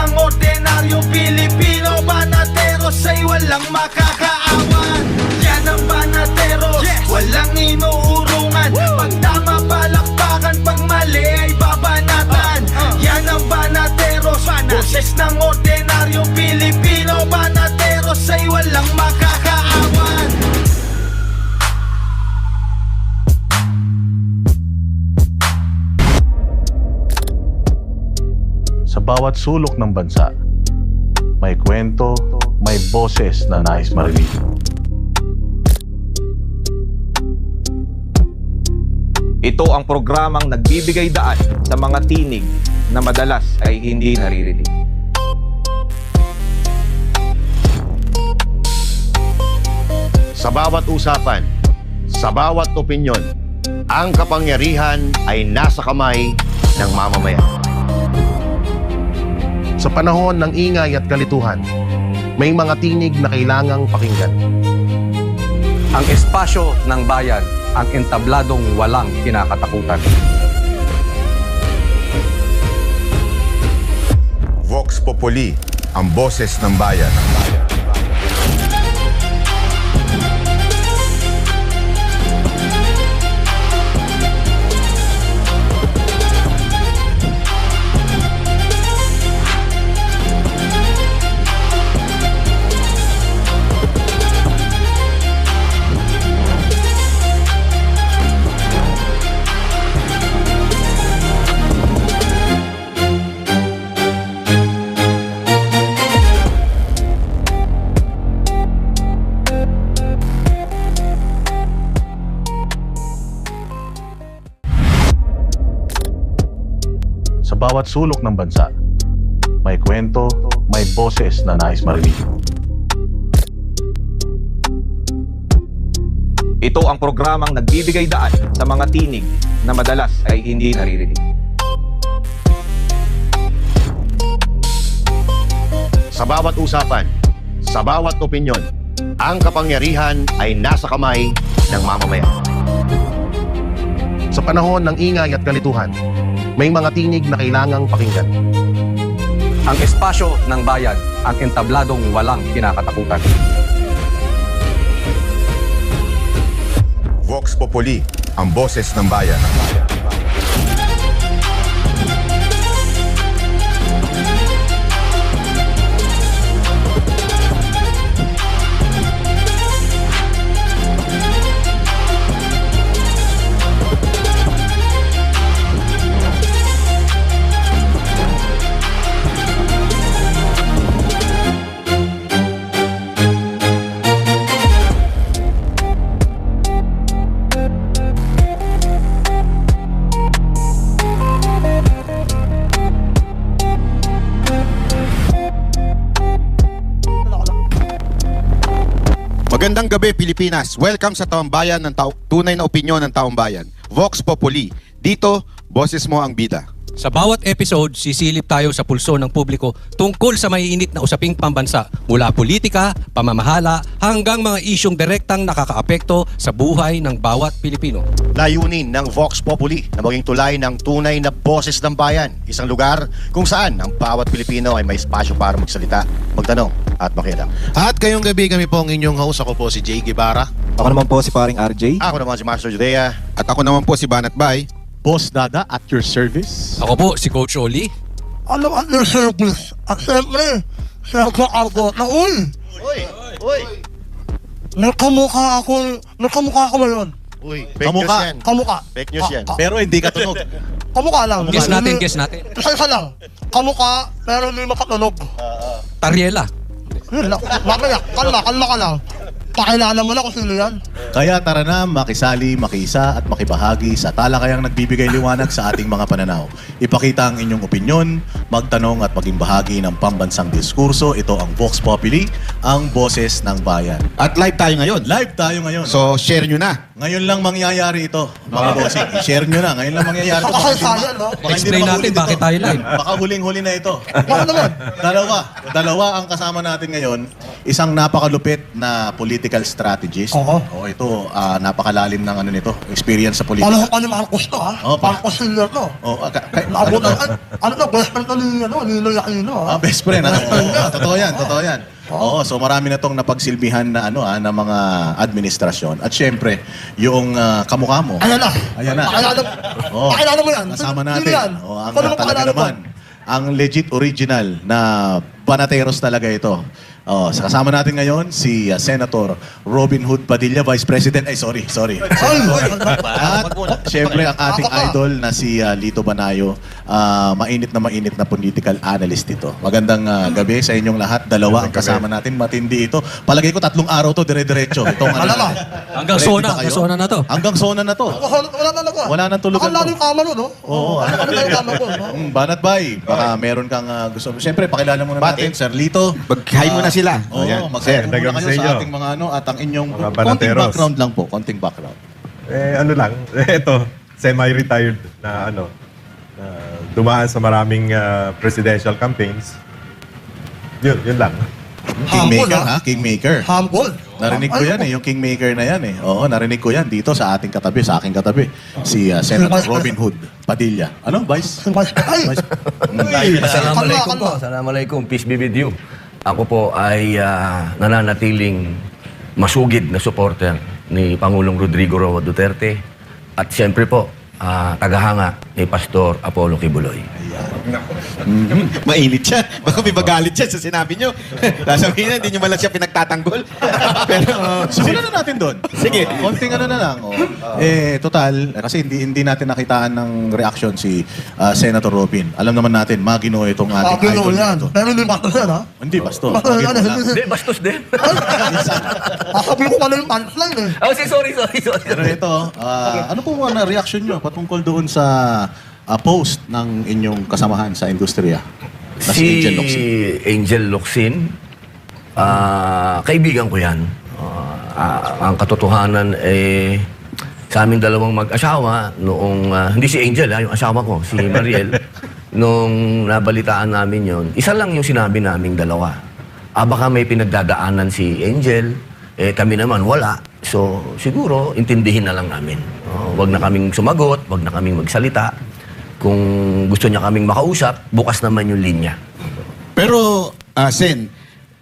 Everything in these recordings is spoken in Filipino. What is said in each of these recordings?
ng ordinaryo Pilipino. Banateros ay walang makakaawan. Yan ang banateros, walang inuurungan. Pag tama palakpakan, pag mali ay babanatan. Yan ang banateros, boses ng ordinaryo Pilipino. Banateros ay walang makakaawan. Sa bawat sulok ng bansa, may kwento, may boses na nais marinig. Ito ang programang nagbibigay daan sa mga tinig na madalas ay hindi naririnig. Sa bawat usapan, sa bawat opinyon, ang kapangyarihan ay nasa kamay ng mamamayan. Sa panahon ng ingay at kalituhan, may mga tinig na kailangang pakinggan. Ang espasyo ng bayan, ang entabladong walang kinakatakutan. Vox Populi, ang boses ng bayan. Sa bawat sulok ng bansa, may kwento, may boses na nais marinig. Ito ang programang nagbibigay daan sa mga tinig na madalas ay hindi naririnig. Sa bawat usapan, sa bawat opinyon, ang kapangyarihan ay nasa kamay ng mamamayan. Sa panahon ng ingay at kalituhan, may mga tinig na kailangang pakinggan. Ang espasyo ng bayan, ang entabladong walang kinakatakutan. Vox Populi, ang boses ng bayan. Magandang gabi, Pilipinas. Welcome sa Taong Bayan ng tunay na opinyon ng Taong Bayan. Vox Populi. Dito, boses mo ang bida. Sa bawat episode, sisilip tayo sa pulso ng publiko tungkol sa maiinit na usaping pambansa mula politika, pamamahala, hanggang mga isyong direktang nakakaapekto sa buhay ng bawat Pilipino. Layunin ng Vox Populi na maging tulay ng tunay na boses ng bayan. Isang lugar kung saan ang bawat Pilipino ay may espasyo para magsalita, magtanong at makialam. At ngayong gabi kami po ang inyong host. Ako po si Jay Guevara. Ako naman po si paring RJ. Ako naman si Master Judea. At ako naman po si Banat Bay. Boss Dada at your service. Ako po, si Coach Oli. Ano ang your service? At syempre, siyempre ako na uy! Uy! Nagkamukha ako ngayon. Uy! Fake news yan. Kamukha. Fake news yan. Pero hindi ka tunog. Kamukha lang. Guess natin, guess natin. Isa lang. Kamukha, pero hindi makatunog. Tariela. Yun lang. Mamaya, kalma ka lang. Pakilala mo na kung sino yan. Kaya tara na, makisali, makiisa at makibahagi sa talakayang nagbibigay liwanag sa ating mga pananaw. Ipakita ang inyong opinyon, magtanong at maging bahagi ng pambansang diskurso. Ito ang Vox Populi, ang boses ng bayan. At live tayo ngayon. Live tayo ngayon. So, share nyo na. Ngayon lang mangyayari ito, mga bossing. I-share nyo na. Ngayon lang mangyayari ito. Kakasaya, no? Explain natin bakit tayo live. Baka huling-huli na ito. Bakit naman? Dalawa ang kasama natin ngayon. isang napakalupit na political strategist. Oo. Oh, ito, napakalalim ng ano nito, experience sa politika. Paano ko ni Marcos to, ha? Oo, Marcos Sr. to. Oh, Naabutan, ano to, best friend to ni Niloy Aquino, ha? best friend. Totoo yan, totoo yan. Oo, so marami na tong napagsilbihan na na mga administrasyon. At syempre, yung kamukha mo. Ayan na. Ayan na. Pakilala mo yan. Kasama Sino natin. yan? Ang Paano mo talaga pakilala naman. Ang legit original na Banateros talaga ito. Kasama natin ngayon si Senator Robin Hood Padilla, Vice President. Ay, sorry. At syempre ang ating idol na si Lito Banayo, mainit na political analyst ito. Magandang gabi sa inyong lahat. Dalawa ang kasama natin. Matindi ito. Palagay ko 3 araw to dire-diretso. Itong Malala. Hanggang zona na to. Hanggang zona na to. Wala talaga. Wala nang tulugan Akala to. yung kama no? Oo. Ano yung kama ko? Banat Bay, baka meron kang gusto. Siyempre, pakilala muna natin, Sir Lito. Mag-hi muna sila. Oo, Ayan. mag-hi muna Dagang kayo sa sa inyo. ating mga at ang inyong Mga konting banateros. background lang po, konting background. Ano lang, ito, semi-retired na dumaan sa maraming presidential campaigns. Yun lang. Kingmaker, Humble, ha? Kingmaker. Humble. Narinig ko yan yung Kingmaker na yan eh. Oo, narinig ko yan dito sa ating katabi, sa aking katabi. Si Senator Robin Hood Padilla. Ano, Vice? Ay! Assalamualaikum po. Assalamualaikum. Peace be with you. Ako po ay nananatiling masugid na supporter ni Pangulong Rodrigo Roa Duterte at siyempre po, tagahanga ni Pastor Apollo Kibuloy. Mainit siya. Baka may magalit siya sa sinabi nyo. Sasabihin na, hindi nyo malang siya pinagtatanggol. Pero, Simulan na natin doon. Sige. Konting ano na lang. Total, kasi hindi natin nakitaan ng reaction si Senator Robin. Alam naman natin, magino itong ating Pagino idol yan. dito. Pero hindi bastos yan, ha? Hindi, basto. Bastos yan. Hindi, bastos din. Sabi ko pala yung punchline, eh. Oh, sorry. Pero ito, ano po ang reaction nyo patungkol doon sa post ng inyong kasamahan sa industriya? Na si Angel Locsin. Angel Locsin, kaibigan ko yan. Ang katotohanan sa aming dalawang mag-asawa noong, hindi si Angel, yung asawa ko, si Mariel, nung nabalitaan namin yon, isa lang yung sinabi naming dalawa. Baka may pinagdadaanan si Angel, kami naman wala. So, siguro, intindihin na lang namin. Wag na kaming sumagot, wag na kaming magsalita. Kung gusto niya kaming makausap, bukas naman yung linya. pero Sen,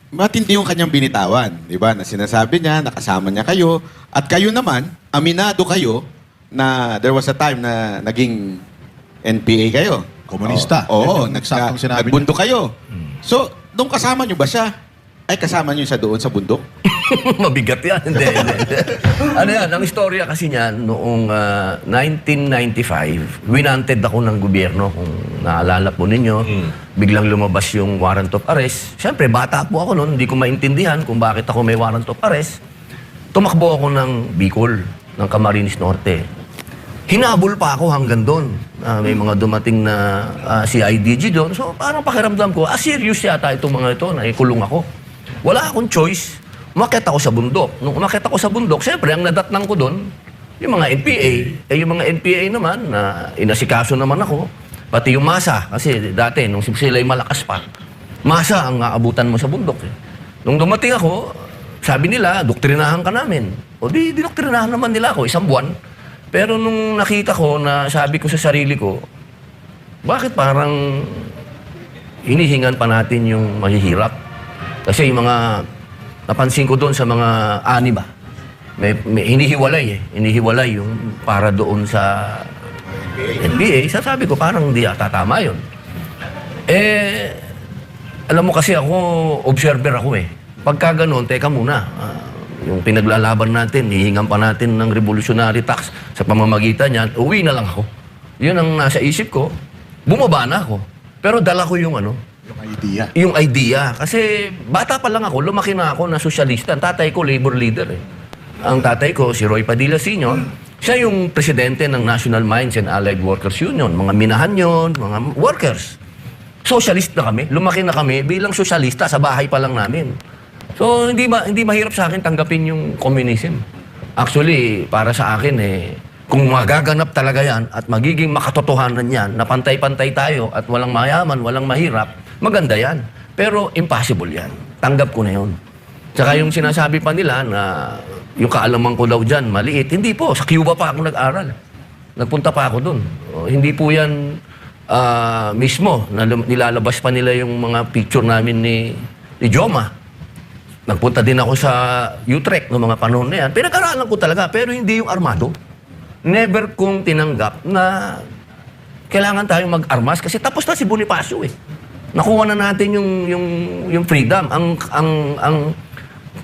matindi yung kanyang binitawan. Di ba? Na sinasabi niya, nakasama niya kayo. At kayo naman, aminado kayo na there was a time na naging NPA kayo. Komunista. Oo, Nagsaktong sinabi nagbundok kayo. So, doon kasama niyo ba siya? Ay, kasama niyo siya doon sa bundok? Mabigat yan. Hindi. Ano yan, ang istorya kasi niyan, noong 1995, winanted ako ng gobyerno, kung naalala po ninyo. Biglang lumabas yung warrant of arrest. Siyempre, bata po ako noon, hindi ko maintindihan kung bakit ako may warrant of arrest. Tumakbo ako ng Bicol, ng Camarines Norte. Hinabol pa ako hanggang doon. May mga dumating na CIDG doon. So, parang pakiramdam ko, serious yata itong mga ito, na ikulong ako. Wala akong choice. Umakyat ako sa bundok. Nung umakyat ako sa bundok, siyempre, ang nadatnang ko doon, yung mga NPA. Yung mga NPA naman, na inasikaso naman ako. Pati yung masa. Kasi dati, nung sila'y malakas pa, masa ang aabutan mo sa bundok. Nung dumating ako, sabi nila, doktrinahan ka namin. O di dinoktrinahan naman nila ako, 1 buwan. Pero nung nakita ko na sabi ko sa sarili ko, bakit parang hinihingan pa natin yung mahihirap? Kasi yung mga, napansin ko doon sa mga ba? May hinihiwalay hinihiwalay yung para doon sa NPA. Sabi ko, parang di ata tama yun. Alam mo kasi ako, observer ako Pagka ganun, teka muna. Yung pinaglalaban natin, hihingan pa natin ng revolutionary tax sa pamamagitan niyan, uwi na lang ako. Yun ang nasa isip ko. Bumaba na ako. Pero dala ko yung idea. Yung idea. Kasi bata pa lang ako, lumaki na ako na sosyalista. Ang tatay ko, labor leader Ang tatay ko, si Roy Padilla Sr., siya yung presidente ng National Mines and Allied Workers Union. Mga minahan yun, mga workers. Socialist na kami. Lumaki na kami bilang sosyalista sa bahay pa lang namin. So, hindi mahirap sa akin tanggapin yung communism. Actually, para sa akin kung magaganap talaga yan at magiging makatotohanan yan, na pantay-pantay tayo at walang mayaman, walang mahirap, maganda yan. Pero impossible yan. Tanggap ko na yun. Tsaka yung sinasabi pa nila na yung kaalaman ko daw dyan, maliit. Hindi po, sa Cuba pa ako nag-aral. Nagpunta pa ako doon. Hindi po yan mismo. Nilalabas pa nila yung mga picture namin ni Joma. Nagpunta din ako sa Utrecht noong mga panahon na yan. Pinag-aralan ko talaga, pero hindi yung armado. Never kong tinanggap na kailangan tayong mag-armas kasi tapos na si Bonifacio eh. Nakuha na natin yung freedom. Ang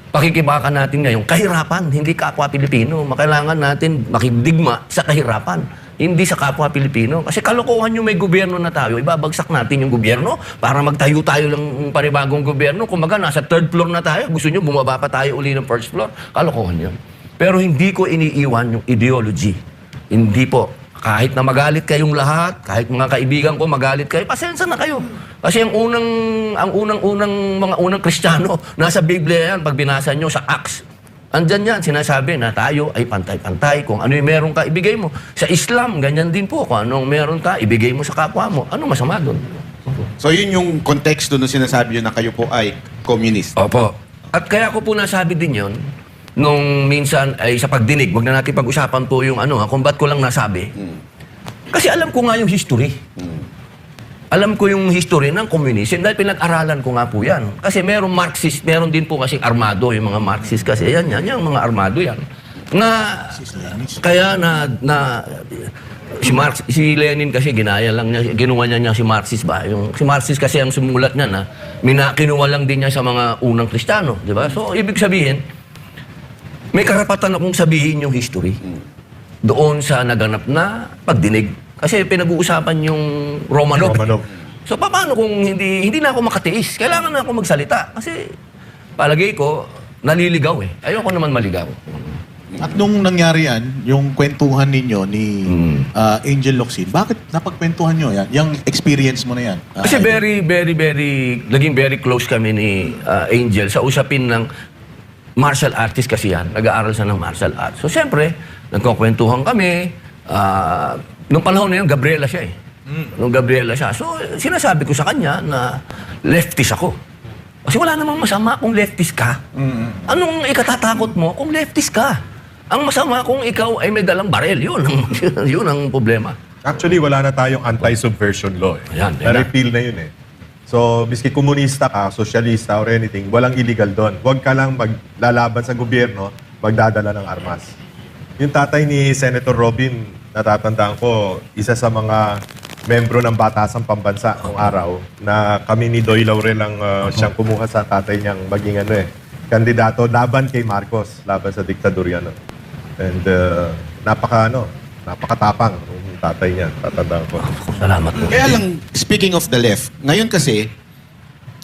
pakikibaka natin ngayon, kahirapan, hindi kapwa Pilipino. Kailangan natin makidigma sa kahirapan, hindi sa kapwa Pilipino. Kasi kalokohan yung may gobyerno na tayo, ibabagsak natin yung gobyerno para magtayo tayo ng panibagong gobyerno. Kumaga, nasa third floor na tayo, gusto nyo bumaba pa tayo uli ng first floor. Kalokohan yun. Pero hindi ko iniiwan yung ideology. Hindi po. Kahit na magalit kayong lahat, kahit mga kaibigan ko magalit kayo, pasensya na kayo. Kasi ang unang Kristiyano, nasa Biblia yan, pag binasa nyo sa Acts. Andyan yan, sinasabi na tayo ay pantay-pantay. Kung ano yung meron ka, ibigay mo. Sa Islam, ganyan din po. Kung anong meron ka, ibigay mo sa kapwa mo. Ano masama doon? So yun yung konteksto nung sinasabi nyo na kayo po ay communist. Opo. At kaya ko po nasabi din yun, nung minsan ay sa pagdinig, wag na natin pag-usapan po yung kung ba't ko lang nasabi. Kasi alam ko nga yung history. Alam ko yung history ng communism dahil pinag-aralan ko nga po yan. Kasi merong Marxist, meron din po kasing armado, yung mga Marxist kasi yan, yung mga armado yan. Kaya si Lenin kasi ginaya lang niya, ginawa niya si Marxist ba? Si Marxist kasi ang sumulat niya na kinuha lang din niya sa mga unang Kristiyano, di ba? So, ibig sabihin, may karapatan akong sabihin yung history doon sa naganap na pagdinig. Kasi pinag-uusapan yung Romanov. So paano kung hindi na ako makatiis? Kailangan na ako magsalita. Kasi palagay ko, naliligaw eh. Ayoko naman maligaw. At nung nangyari yan, yung kwentuhan ninyo ni Angel Locsin, bakit napagkwentuhan nyo yan? Yung experience mo na yan? Kasi naging very close kami ni Angel sa usapin ng martial artist kasi yan. Nag-aaral siya ng martial arts. So, siyempre, nagkukwentuhan kami. Nung panahon na yun, Gabriela siya eh. Nung Gabriela siya. So, sinasabi ko sa kanya na leftist ako. Kasi wala namang masama kung leftist ka. Anong ikatatakot mo kung leftist ka? Ang masama kung ikaw ay may dalang barel. Yun ang problema. Actually, wala na tayong anti-subversion law. Yan. Na-repeal na yun eh. So, miski komunista ka, sosyalista or anything, walang illegal doon. Huwag ka lang maglalaban sa gobyerno, magdadala ng armas. Yung tatay ni Senator Robin, natatandaan ko, isa sa mga membro ng Batasang Pambansa noong araw, na kami ni Doy Laurel ang siyang kumuha sa tatay niyang maging kandidato laban kay Marcos, laban sa diktadurya. And napakatapang ng tatay niya, tatandaan ko. Salamat po. Kaya lang, speaking of the left, ngayon kasi,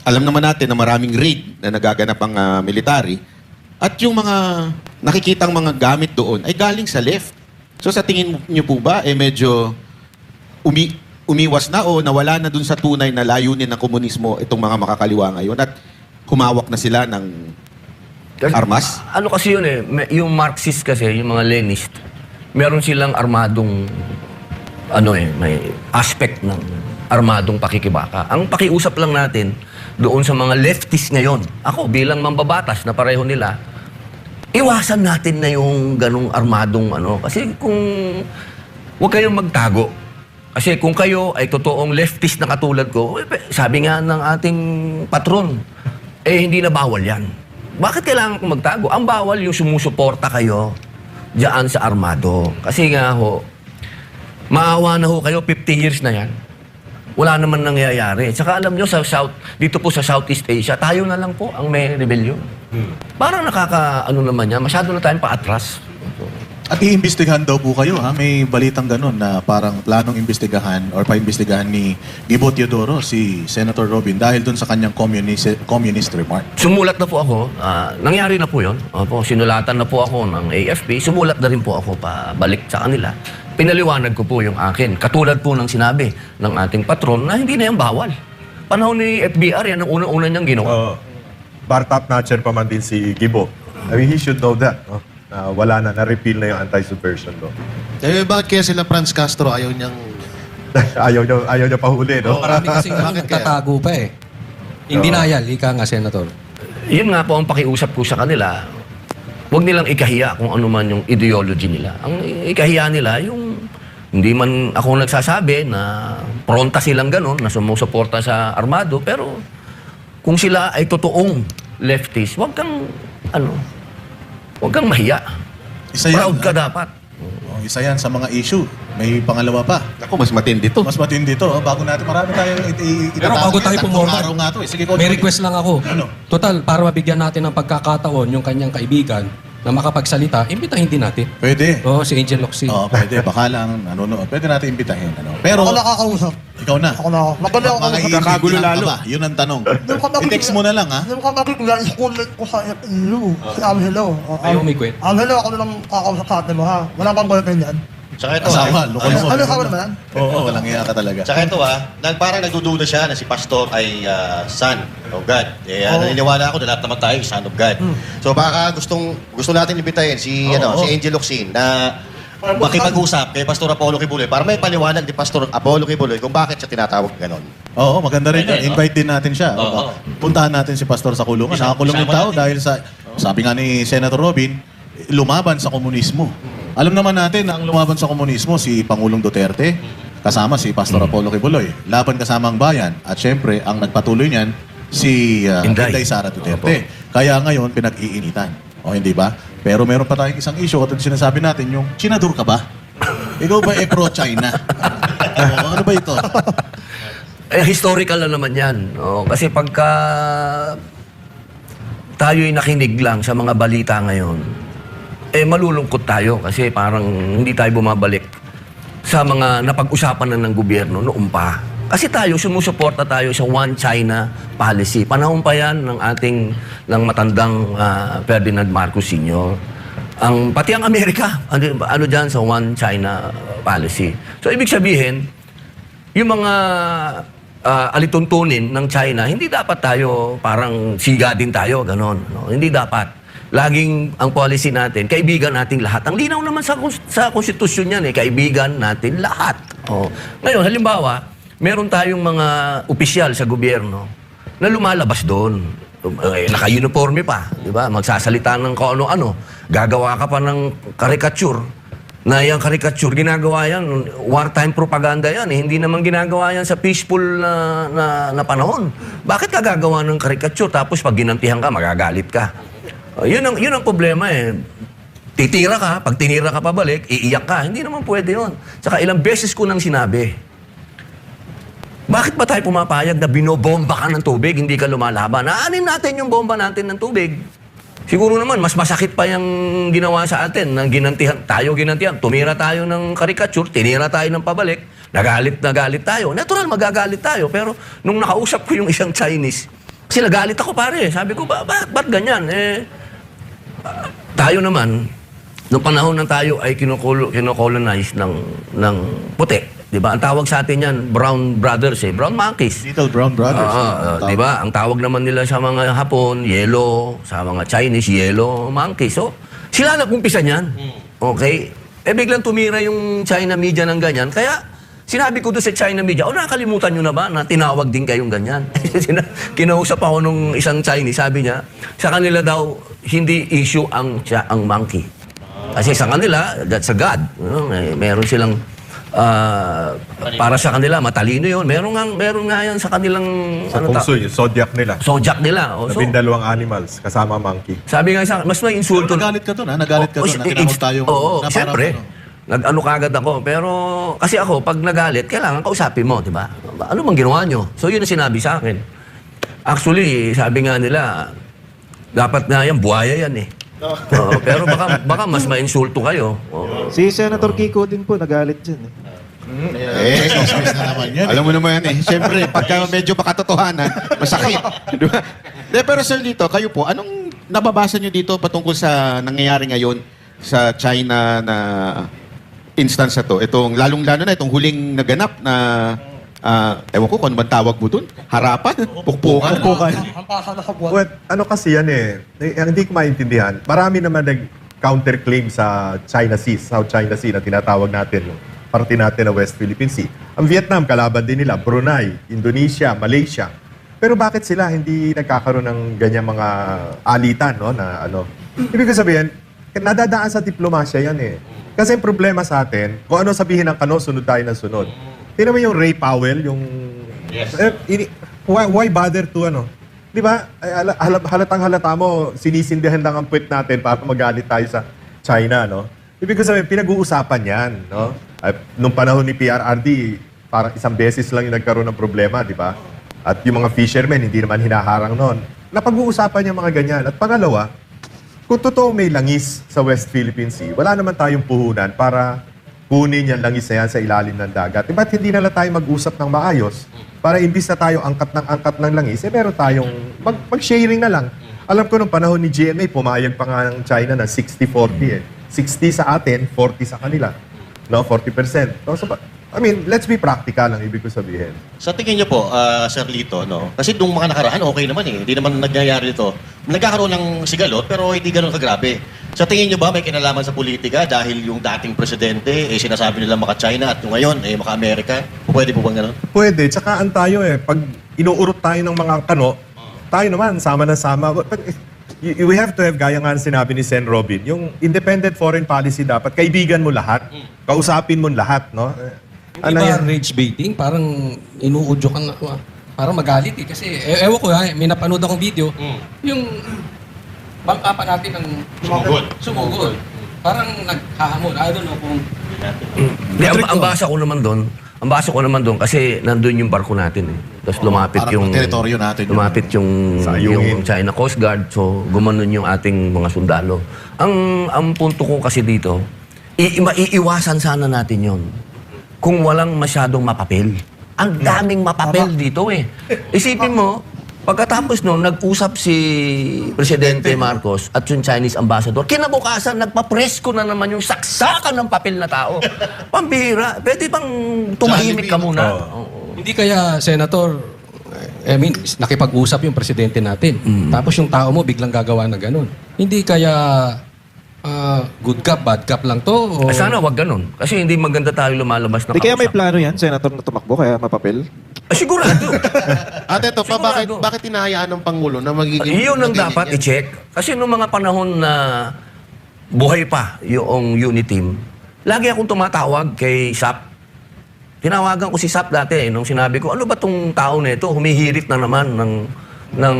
alam naman natin na maraming raid na nagaganap ang military at yung mga nakikitang mga gamit doon ay galing sa left. So sa tingin niyo po ba, medyo umiwas na o nawala na dun sa tunay na layunin ng komunismo itong mga makakaliwa ngayon at humawak na sila ng armas? Ano kasi yun eh, yung Marxist kasi, yung mga Leninist, meron silang armadong may aspect ng armadong pakikibaka. Ang pakiusap lang natin doon sa mga leftist ngayon, ako bilang mambabatas na pareho nila, iwasan natin na yung ganong armadong kasi kung huwag kayong magtago. Kasi kung kayo ay totoong leftist na katulad ko, sabi nga ng ating patron, hindi na bawal yan. Bakit kailangan kong magtago? Ang bawal yung sumusuporta kayo diyan sa armado. Kasi nga maawa na kayo, 50 years na yan. Wala naman nangyayari. Tsaka alam nyo, dito po sa Southeast Asia, tayo na lang po ang may rebellion. Parang naman yan, masyado na tayong paatras. At iimbestigahan daw po kayo, ha? May balitang ganun na parang planong imbestigahan or paimbestigahan ni Gibo Teodoro si Senator Robin dahil dun sa kanyang communist remark. Sumulat na po ako. Nangyari na po yun. Sinulatan na po ako ng AFP. Sumulat na rin po ako pabalik sa kanila. Pinaliwanag ko po yung akin. Katulad po ng sinabi ng ating patron na hindi na yung bawal. Panahon ni FBR, yan ang unang-una niyang ginawa. Bar top notcher pa man din si Gibo. I mean, he should know that. Wala na-repeal na yung anti-subversion law. Bakit kaya sila Franz Castro ayaw niyang... ayaw niya pahuli, no? Marami kasing nagtatago pa eh. In denial, ika nga, Senator. Yun nga po ang pakiusap ko sa kanila, huwag nilang ikahiya kung ano man yung ideology nila. Ang ikahiya nila, yung hindi man ako nagsasabi na pronta silang ganon, na sumusuporta sa armado, pero kung sila ay totoong leftist, huwag kang mahiya. Proud ka dapat. Isa yan sa mga issue. May pangalawa pa. Ako, mas matindi to. Mas matindi to. Bago natin, marami tayong Pero bago tayo pumorma, Sige, may request lang ako. Ano? Total, para mabigyan natin ng pagkakataon yung kanyang kaibigan na makapagsalita, imbitahin din natin. Pwede. Oo, si Angel Locsin. Oo, pwede. Baka lang, pwede natin imbitahin. Pero, Ako nakakausap. ikaw na. Ako na ako. Madali ako. Nakakagulo lalo. Yun ang tanong. I-text mo na lang, ha? Hindi mo ka makikita yung kulit ko sa FEU. Si Angelo. Ayaw may kwet. Angelo, ako na lang kakausap sa atin mo, ha? Wala bang boyfriend yan? Tsaka ito Asawa, lokal mo. Ano ka naman? Oo, walang iya ka talaga. Tsaka ito parang nagdududa siya na si Pastor ay son of God. Naniniwala ako na lahat naman tayo son of God. So baka gusto natin imbitahin si Angel Locsin na makipag-usap kay Pastor Apollo Kibuloy para may paliwanag ni Pastor Apollo Kibuloy kung bakit siya tinatawag ganon. Oo, maganda rin yun. Invite din natin siya. Puntahan natin si Pastor sa kulungan. Nakakulong yung tao dahil sa, sabi nga ni Senator Robin, lumaban sa komunismo. Alam naman natin na ang lumaban sa komunismo si Pangulong Duterte, kasama si Pastor Apollo Kibuloy. Laban kasama ang bayan. At syempre, ang nagpatuloy niyan, si Inday Sara Duterte. Kaya ngayon, pinag-iinitan. O hindi ba? Pero meron pa tayong isang issue. At sinasabi natin, yung chinador ka ba? Ikaw ba pro-China? Ano ba ito? Historical na naman yan. Kasi pagka tayo'y nakinig lang sa mga balita ngayon, malulungkot tayo kasi parang hindi tayo bumabalik sa mga napag-usapan na ng gobyerno noon pa. Kasi tayo, sumusuporta tayo sa One China policy. Panahon pa yan ng matandang Ferdinand Marcos Sr. Pati ang Amerika, ano dyan sa One China policy. So, ibig sabihin, yung mga alituntunin ng China, hindi dapat tayo parang sigadin tayo, ganon. No? Hindi dapat. Laging ang policy natin, kaibigan natin lahat. Ang linaw naman sa konstitusyon yan, kaibigan natin lahat. Ngayon, halimbawa, meron tayong mga opisyal sa gobyerno na lumalabas doon. Naka-uniforme pa, di ba? Magsasalita ng kung ano-ano. Gagawa ka pa ng karikature. Na yung karikature, ginagawa yan, wartime propaganda yan. Hindi naman ginagawa yan sa peaceful na panahon. Bakit ka gagawa ng karikature tapos pag ginantihan ka, magagalit ka? Yun ang problema Titira ka, pag tinira ka pabalik, iiyak ka. Hindi naman pwede yun. Saka ilang beses ko nang sinabi, bakit ba tayo pumapayag na binobomba ka ng tubig, hindi ka lumalaban? Aanin natin yung bomba natin ng tubig. Siguro naman, mas masakit pa yung ginawa sa atin. Tayo ginantihan. Tumira tayo ng karikature, tinira tayo ng pabalik, nagalit tayo. Natural, magagalit tayo. Pero nung nakausap ko yung isang Chinese, kasi nagalit ako pare. Sabi ko, ba't ganyan? Tayo naman, noong panahon na tayo ay kinocolonize ng puti. Diba? Ang tawag sa atin yan, brown brothers brown monkeys. Little brown brothers. Diba? Ang tawag naman nila sa mga Hapon, yellow. Sa mga Chinese, yellow monkeys. So, sila nag-umpisa niyan. Okay? Biglang tumira yung China media ng ganyan. Kaya, sinabi ko doon sa China media, nakalimutan nyo na ba na tinawag din kayong ganyan? Kinausap ako nung isang Chinese, sabi niya, sa kanila daw, hindi issue ang monkey. Kasi sa kanila, that's a god. Meron silang, para sa kanila, matalino yun. Meron nga yan sa kanilang... Sa Kung Fu, yung zodiac nila. Zodiac nila. 12 animals, kasama monkey. Sabi nga mas may insulto. Nagalit ka doon, ha? Nagalit ka doon. Tinawag tayo. Oo, siyempre. Nag-ano kagad ako. Pero, kasi ako, pag nagalit, kailangan kausapin mo, di ba? Ano bang ginawa nyo? So, yun ang sinabi sa akin. Actually, sabi nga nila, dapat nga yan, buhaya yan pero baka mas ma-insulto kayo. Si Senator Kiko din po, nagalit dyan Business na naman yan. Alam mo naman yan Siyempre, pagka medyo makatotohanan, masakit. Diba? Pero sir, dito, kayo po, anong nababasa nyo dito patungkol sa nangyayari ngayon sa China na instance na to? Itong, lalong-lalo na itong huling naganap na, ewan ko kung ano man tawag mo dun? Harapan? Pukpukan? Well, ano kasi yan hindi ko maintindihan. Marami naman nag-counterclaim sa China Sea, South China Sea na tinatawag natin, parte natin na West Philippine Sea. Ang Vietnam, kalaban din nila. Brunei, Indonesia, Malaysia. Pero bakit sila hindi nagkakaroon ng ganyan mga alitan, no? Na ano? Ibig sabihin, nadadaan sa diplomasya yan eh. Kasi yung problema sa atin, kung ano sabihin ng kano, sunod tayo ng sunod. Tingnan mo yung Ray Powell, yung... Yes. Why bother to ano? Di ba? Halatang halata mo, sinisindihan lang ang puwet natin para magalit tayo sa China, no? Ibig sabihin, pinag-uusapan yan, no? Nung panahon ni PRRD, parang isang beses lang yung nagkaroon ng problema, di ba? At yung mga fishermen, hindi naman hinaharang noon. Napag-uusapan yung mga ganyan. At pangalawa, kung totoo may langis sa West Philippine Sea, wala naman tayong puhunan para kunin yung langis na yan sa ilalim ng dagat. Ba't hindi na lang tayo mag-usap ng maayos? Para imbis na tayo angkat ng langis, meron tayong mag-sharing na lang. Alam ko nung panahon ni GMA, pumayag pa nga ng China na 60-40 eh. 60 sa atin, 40 sa kanila. No, 40%. So, I mean, let's be practical ang ibig ko sabihin. Sa tingin niyo po, Sir Lito, no? Kasi nung mga nakaraan, okay naman eh. Hindi naman nangyayari ito. Nagkakaroon ng sigalot, pero hindi ganun kagrabe. Sa tingin niyo ba may kinalaman sa politika dahil yung dating presidente, sinasabi nila maka-China at yung ngayon, maka-Amerika? Pwede po bang ganun? Pwede. Tsaka ang tayo pag inuurot tayo ng mga kano, tayo naman, sama na sama. But we have to have, gaya nga sinabi ni Sen. Robin, yung independent foreign policy dapat, kaibigan mo lahat, kausapin mo lahat, no? Ano ba rage baiting? Parang inuudyo ka na, parang magalit eh. Kasi, ewan ko may napanood akong video, yung bangka pa natin ng sumugod. Parang naghahamon. I don't know kung... Ang basa ko naman doon, kasi nandun yung barko natin eh. Tapos lumapit yung... teritoryo natin. Lumapit yung China Coast Guard, so gumanon yung ating mga sundalo. Ang punto ko kasi dito, maiiwasan sana natin yon kung walang masyadong mapapel. Ang daming mapapel dito eh. Isipin mo, pagkatapos noon, nag-usap si Presidente Marcos at yung Chinese ambassador, kinabukasan, nagpapresko na naman yung saksakan ng papel na tao. Pambihira. Pwede bang tumahimik ka muna? Hindi kaya, Senator, nakipag-usap yung presidente natin. Tapos yung tao mo biglang gagawa na ganun. Hindi kaya good cop, bad cop lang to? O... Sana wag ganun. Kasi hindi maganda tayo lumalabas na Di kaya may plano yan, Senator, na tumakbo, kaya mapapel? Sigurado. Ate, ito pa, bakit hinahayaan ng Pangulo na magiging... Iyon ang dapat i-check. Kasi noong mga panahon na buhay pa yung unit team, lagi akong tumatawag kay SAP. Tinawagan ko si SAP dati nung sinabi ko, ano ba tong tao na ito? Humihirit na naman ng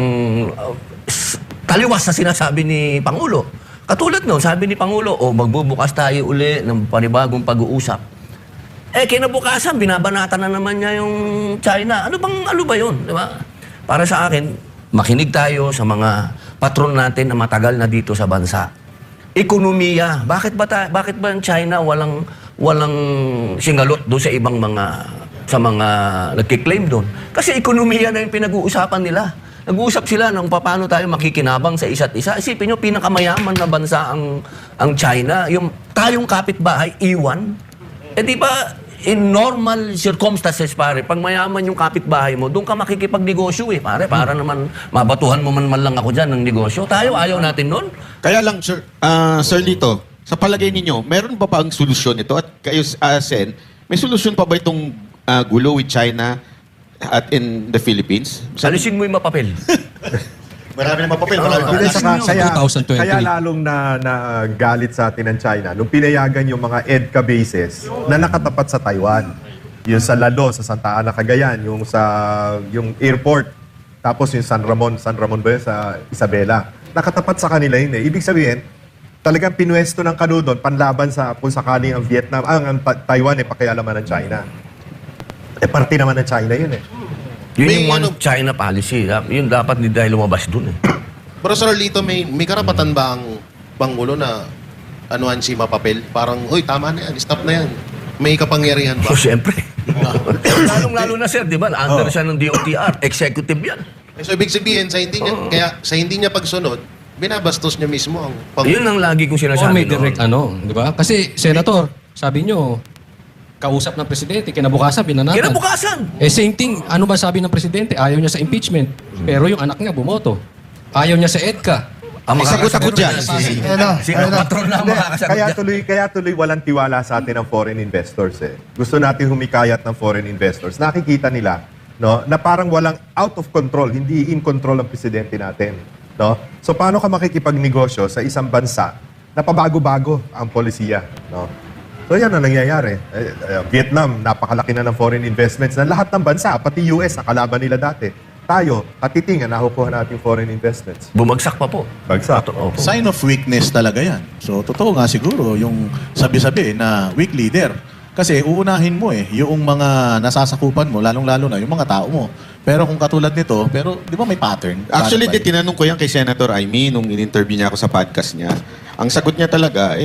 taliwas na sinasabi ni Pangulo. Katulad noon, sabi ni Pangulo, magbubukas tayo uli ng panibagong pag-uusap. Kinabukasan, binabanatan na naman niya yung China. Ano ba yun? Diba? Para sa akin, makinig tayo sa mga patron natin na matagal na dito sa bansa. Ekonomiya. Bakit ba ang China walang singalot doon sa ibang mga nagkiklaim doon? Kasi ekonomiya na yung pinag-uusapan nila. Nag-uusap sila ng paano tayo makikinabang sa isa't isa. Isipin nyo, pinakamayaman na bansa ang China. Yung tayong kapitbahay, iwan. Di ba, in normal circumstances, pare, pag mayaman yung kapitbahay mo, doon ka makikipagnegosyo pare. Para naman, mabatuhan mo man lang ako dyan ng negosyo. Tayo, ayaw natin nun. Kaya lang, Sir Lito, sa palagay ninyo, meron ba ang solusyon ito? At kayo, Sen, may solusyon pa ba itong gulo with China at in the Philippines? Alisin mo yung mapapel. Marami na mapapel. Kaya lalong na galit sa atin ng China nung pinayagan yung mga EDCA bases na nakatapat sa Taiwan. Yung sa Lalo, sa Santa Ana, Cagayan, yung airport. Tapos yung San Ramon ba yun? Sa Isabela. Nakatapat sa kanila yun eh. Ibig sabihin, talagang pinwesto ng kano doon, panlaban sa kung sakaling ang Vietnam, ang Taiwan pakialaman ng China. Parte naman ng China yun eh. Yun yung one China policy. Yun dapat hindi dahil lumabas dun eh. Pero Sir Lito, may karapatan ba ang Pangulo na anuhan si mapapel? Parang, uy, tama na yan, stop na yan. May kapangyarihan ba? So, siyempre. Lalong-lalo na sir, di ba? Under siya ng DOTR. Executive yan. So, ibig sabihin, sa hindi niya pagsunod, binabastos niya mismo ang Pangulo. Yun ang lagi kong sinasabi. May direct di ba? Kasi, Senator, sabi nyo, kausap ng presidente, kinabukasan, binanatan. Kinabukasan! Same thing, ano ba sabi ng presidente? Ayaw niya sa impeachment. Pero yung anak niya bumoto. Ayaw niya sa EDCA. Sagot ako dyan. Patron na makakasagot dyan. Kaya tuloy walang tiwala sa atin ng foreign investors eh. Gusto natin humikayat ng foreign investors. Nakikita nila no, na parang walang out of control, hindi in control ang presidente natin, no? So paano ka makikipagnegosyo sa isang bansa na pabago-bago ang polisiya, no? So yan ang nangyayari. Vietnam, napakalaki na ng foreign investments na lahat ng bansa, pati US, nakalaban nila dati. Tayo, katitingan, nakukuha natin foreign investments. Bumagsak pa po. Bagsak. Sign of weakness talaga yan. So, totoo nga siguro yung sabi-sabi na weak leader. Kasi uunahin mo yung mga nasasakupan mo, lalong-lalo na yung mga tao mo. Pero kung katulad nito, pero di ba may pattern? Actually, tinanong ko yan kay Senator Amy nung in-interview niya ako sa podcast niya. Ang sagot niya talaga,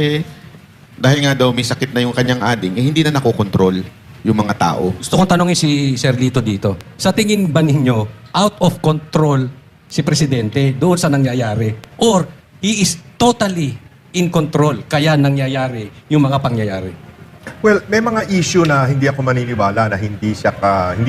dahil nga daw may sakit na yung kanyang ading, hindi na nakokontrol yung mga tao. Gusto kong tanongin si Sir Lito dito. Sa tingin ba ninyo, out of control si Presidente doon sa nangyayari? Or he is totally in control kaya nangyayari yung mga pangyayari? Well, may mga issue na hindi ako maniniwala na hindi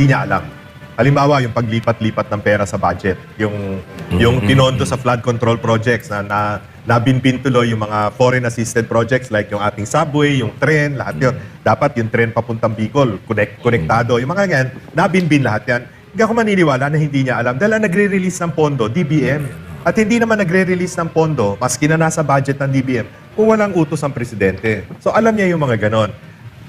niya alam. Halimbawa, yung paglipat-lipat ng pera sa budget, yung tinondo sa flood control projects na nabinbin tuloy yung mga foreign assisted projects like yung ating subway, yung tren, lahat yun. Dapat yung tren papuntang Bicol, konektado. Yung mga ganyan, nabinbin lahat yan. Hindi ako maniniwala na hindi niya alam. Dahil ang nagre-release ng pondo, DBM. At hindi naman nagre-release ng pondo, maski na nasa budget ng DBM, kung walang utos ang presidente. So alam niya yung mga ganon.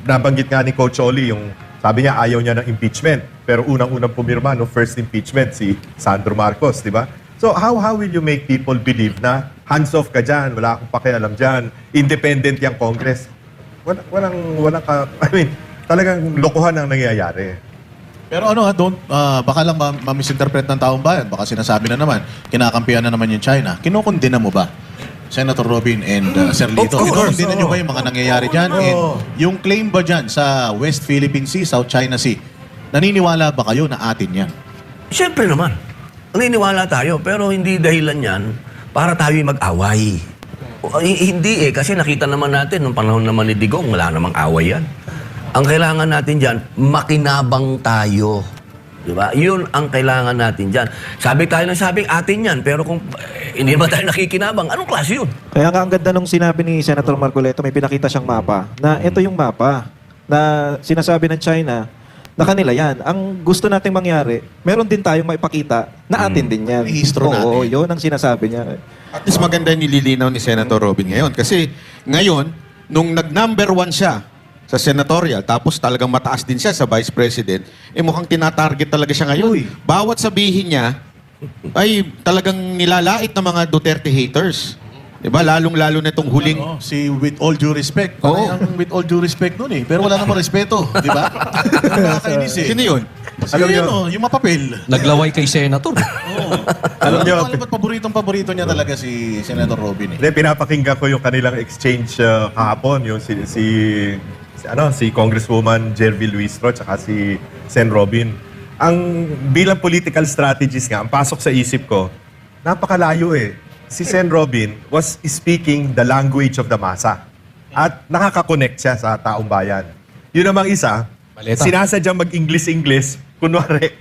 Nabanggit nga ni Coach Oli, yung sabi niya ayaw niya ng impeachment. Pero unang-unang pumirma, no, first impeachment, si Sandro Marcos, di ba? So how will you make people believe na hands off ka dyan, wala akong pakialam dyan, independent yung Congress? Talagang lokohan ang nangyayari. Pero baka lang ma-misinterpret ng taong bayan. Baka sinasabi na naman, kinakampihan na naman yung China. Kinukundina mo ba, Senator Robin and Sir Lito? Kinukundina nyo ba yung mga nangyayari dyan? And yung claim ba dyan sa West Philippine Sea, South China Sea, naniniwala ba kayo na atin yan? Siyempre naman. Naniniwala tayo, pero hindi dahilan yan para tayo mag-away. Hindi kasi nakita naman natin, nung panahon naman ni Digong, wala namang away yan. Ang kailangan natin dyan, makinabang tayo. Diba? Yun ang kailangan natin dyan. Sabi tayo ng sabing atin yan, pero kung hindi naman tayo nakikinabang, anong klase yun? Kaya nga ang ganda nung sinabi ni Senator Marcoleto, may pinakita siyang mapa, na ito yung mapa na sinasabi ng China na kanila yan. Ang gusto nating mangyari, meron din tayong maipakita na atin din yan. Histro natin. Oo, yun ang sinasabi niya. At least maganda nililinaw ni Senator Robin ngayon. Kasi ngayon, nung nag-number 1 siya sa senatorial, tapos talagang mataas din siya sa vice president, mukhang tinatarget talaga siya ngayon. Bawat sabihin niya, ay talagang nilalait ng mga Duterte haters. Diba? Lalong-lalo na itong huling... Si with all due respect. Yung with all due respect nun pero wala namang respeto. Diba? Nakakainis Sino yun? Alam niyo, yung mapapel. Naglaway kay Senator. Alam niyo, ba't paboritong-paborito niya talaga si Senator Robin pinapakinggan ko yung kanilang exchange kahapon, yung si Congresswoman Jervy Luistro at si Sen Robin. Ang bilang political strategist nga, ang pasok sa isip ko, napakalayo Si Sen Robin was speaking the language of the masa. At nakaka-connect siya sa taong bayan. Yun namang isa, sinasadyang mag-English-English, kunwari,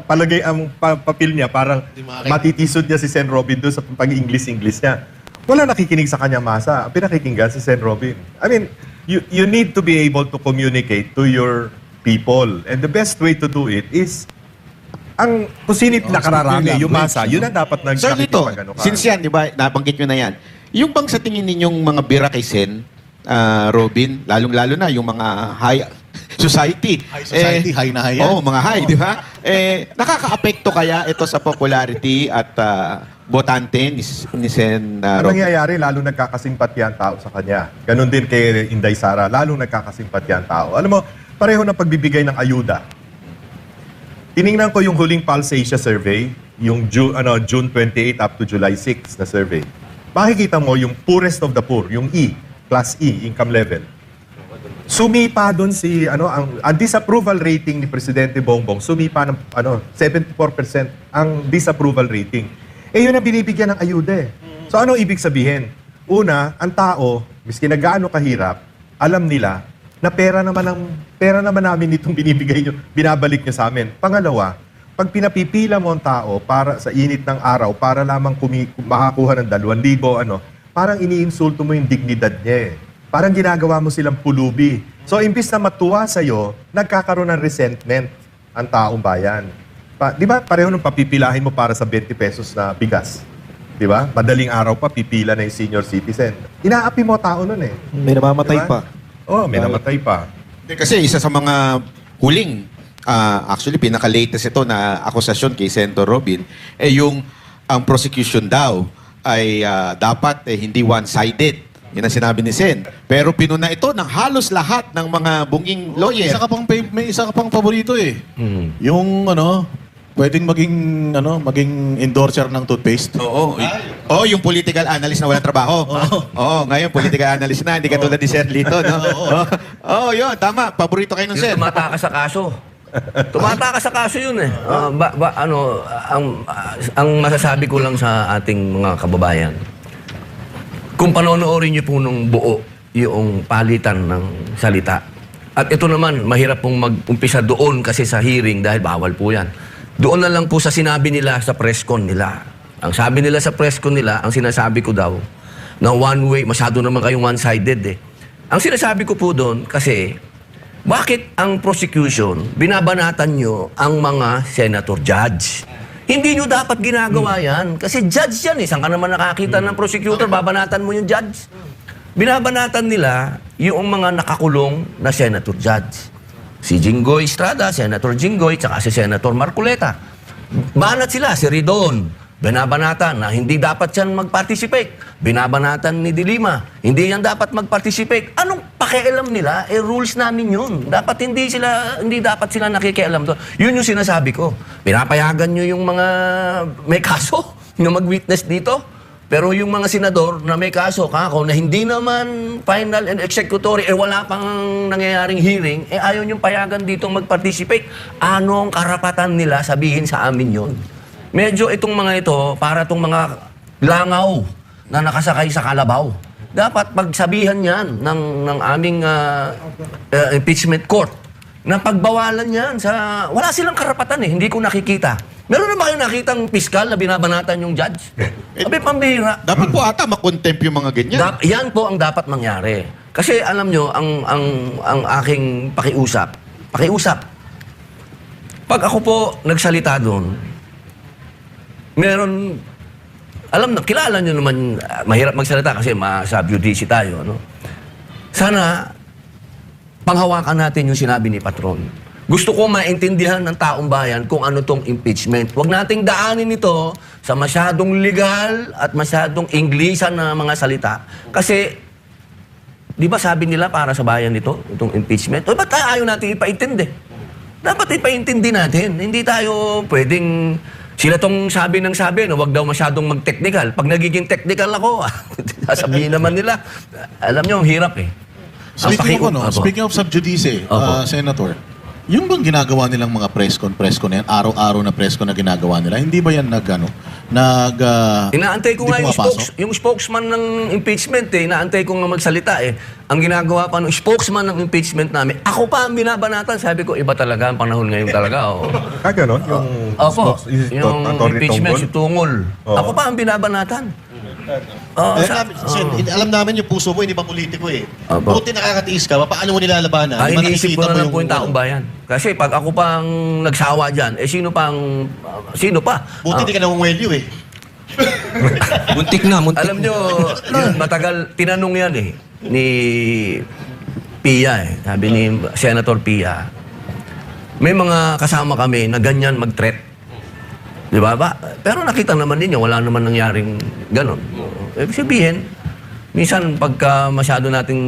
palagay ang papel niya, parang matitisod niya si Sen Robin doon sa pag-English-English niya. Wala nakikinig sa kanyang masa. Ang pinakikinggan si Sen Robin. I mean, you need to be able to communicate to your people. And the best way to do it is kung sinit nakararami, yung masa, yun ang dapat Sir Lito, since yan, di ba, nabanggit nyo na yan, yung bang sa tingin ninyong mga bira kay Sen, Robin, lalong-lalo na yung mga high society. High society, high na high yan. Oo, mga high, di ba? Nakaka-apekto kaya ito sa popularity at botante ni Sen Ang Robin? nangyayari, lalo nagkakasimpatya ang tao sa kanya. Ganon din kay Inday Sara, lalo nagkakasimpatya ang tao. Alam mo, pareho ng pagbibigay ng ayuda. Tiningnan ko yung huling Pulse Asia survey, yung June 28 up to July 6 na survey. Makikita mo yung poorest of the poor, yung class E, income level. Sumipa doon ang disapproval rating ni Presidente Bongbong, sumipa ng 74% ang disapproval rating. Yun ang binibigyan ng ayuda So ano ibig sabihin? Una, ang tao, miski na gaano kahirap, alam nila na pera naman namin itong binabalik nyo sa amin. Pangalawa, pag pinapipila mo ang tao para sa init ng araw, para lamang makakuha ng 2,000, parang iniinsulto mo yung dignidad niya Parang ginagawa mo silang pulubi. So, imbis na matuwa sa'yo, nagkakaroon ng resentment ang taong bayan. Di ba pareho nung papipilahin mo para sa 20 pesos na bigas? Di ba? Madaling araw pa, pipila na yung senior citizen. Inaapi mo tao nun eh. May namamatay Diba? pa. Oo, may namatay pa. Kasi isa sa mga huling, actually pinaka-latest ito na akusasyon kay Senator Robin, yung ang prosecution daw ay dapat hindi one-sided. Yan ang sinabi ni Sen. Pero pinuna ito ng halos lahat ng mga bunging lawyer. May isa ka pang paborito eh. Yung pwedeng maging endorser ng toothpaste. Oo. Yung political analyst na walang trabaho. Oo, ngayon political analyst na, hindi katulad ni Sir Lito, no? Oo, yun, tama. Paborito kayo ng Sir. Tumatakas sa kaso. Tumatakas sa kaso yun eh. Ang masasabi ko lang sa ating mga kababayan, kung panonoorin niyo po nung buo yung palitan ng salita. At ito naman, mahirap pong mag-umpisa doon kasi sa hearing dahil bawal po yan. Doon na lang po sa sinabi nila sa press con nila. Ang sabi nila sa press con nila, ang sinasabi ko daw, na one way, masyado naman kayong one-sided eh. Ang sinasabi ko po doon, kasi, bakit ang prosecution, binabanatan nyo ang mga senator judge? Hindi nyo dapat ginagawa yan. Kasi judge yan eh. Saan ka naman nakakita ng prosecutor, babanatan mo yung judge? Binabanatan nila yung mga nakakulong na senator judge. Si Jinggoy Estrada, Senator Jinggoy, tsaka si Senator Marcoleta. Banat sila, si Ridon. Binabanatan na hindi dapat yan mag-participate. Binabanatan ni Dilima, hindi yan dapat mag-participate. Anong pakialam nila? Rules namin yun. Hindi dapat sila nakikialam doon. Yun yung sinasabi ko. Pinapayagan nyo yung mga may kaso na mag-witness dito. Pero yung mga senador na may kaso, kako, na hindi naman final and executory, wala pang nangyayaring hearing, ayaw nyung payagan dito mag-participate. Anong karapatan nila sabihin sa amin yun? Medyo itong mga ito, para itong mga langaw na nakasakay sa kalabaw. Dapat pagsabihan yan ng aming impeachment court na pagbawalan yan sa... Wala silang karapatan eh, hindi ko nakikita. Meron na ba kayo nakitang piskal na binabanatan yung judge? Sabi, pambihira. Dapat po ata makontempt yung mga ganyan. Yan po ang dapat mangyari. Kasi alam nyo, ang aking pakiusap. Pag ako po nagsalita doon, meron, kilala nyo naman, mahirap magsalita kasi sa-UDC tayo, no? Sana, panghawakan natin yung sinabi ni Patron. Gusto ko maintindihan ng taong bayan kung ano tong impeachment. Huwag nating daanin ito sa masyadong legal at masyadong Inglesan na mga salita. Kasi, di ba sabi nila para sa bayan ito, itong impeachment? O ba't ayaw natin ipaintindi? Dapat ipaintindi natin. Hindi tayo pwedeng... Sila tong sabi na huwag daw masyadong mag-technical. Pag nagiging technical ako, sasabihin naman nila, alam nyo, ang hirap eh. Speaking of sub-judice, Senator, yung bang ginagawa nilang mga press con na yan, araw-araw na press con na ginagawa nila, hindi ba yan inaantay ko nga yung spokesman ng impeachment eh, inaantay ko nga magsalita eh. Ang ginagawa pa ng spokesman ng impeachment namin, ako pa ang binabanatan. Sabi ko, iba talaga ang panahon ngayon talaga. Ganon? Yung impeachment, si Tungol. Ako pa ang binabanatan. Alam namin yung puso mo, hindi pa politiko eh. Buti nakakatiis ka, paano mo nilalabanan? Iniisip ko na lang po yung taong bayan. Kasi pag ako pang nagsawa dyan, sino pa? Buti hindi ka nangungwelyo eh. Muntik na. Alam nyo, matagal, tinanong yan eh, ni Pia eh. Sabi ni Senator Pia, may mga kasama kami na ganyan mag-threat. Di ba? Pero nakita naman ninyo, wala naman nangyaring ganon. Ibig sabihin, minsan pagka masyado nating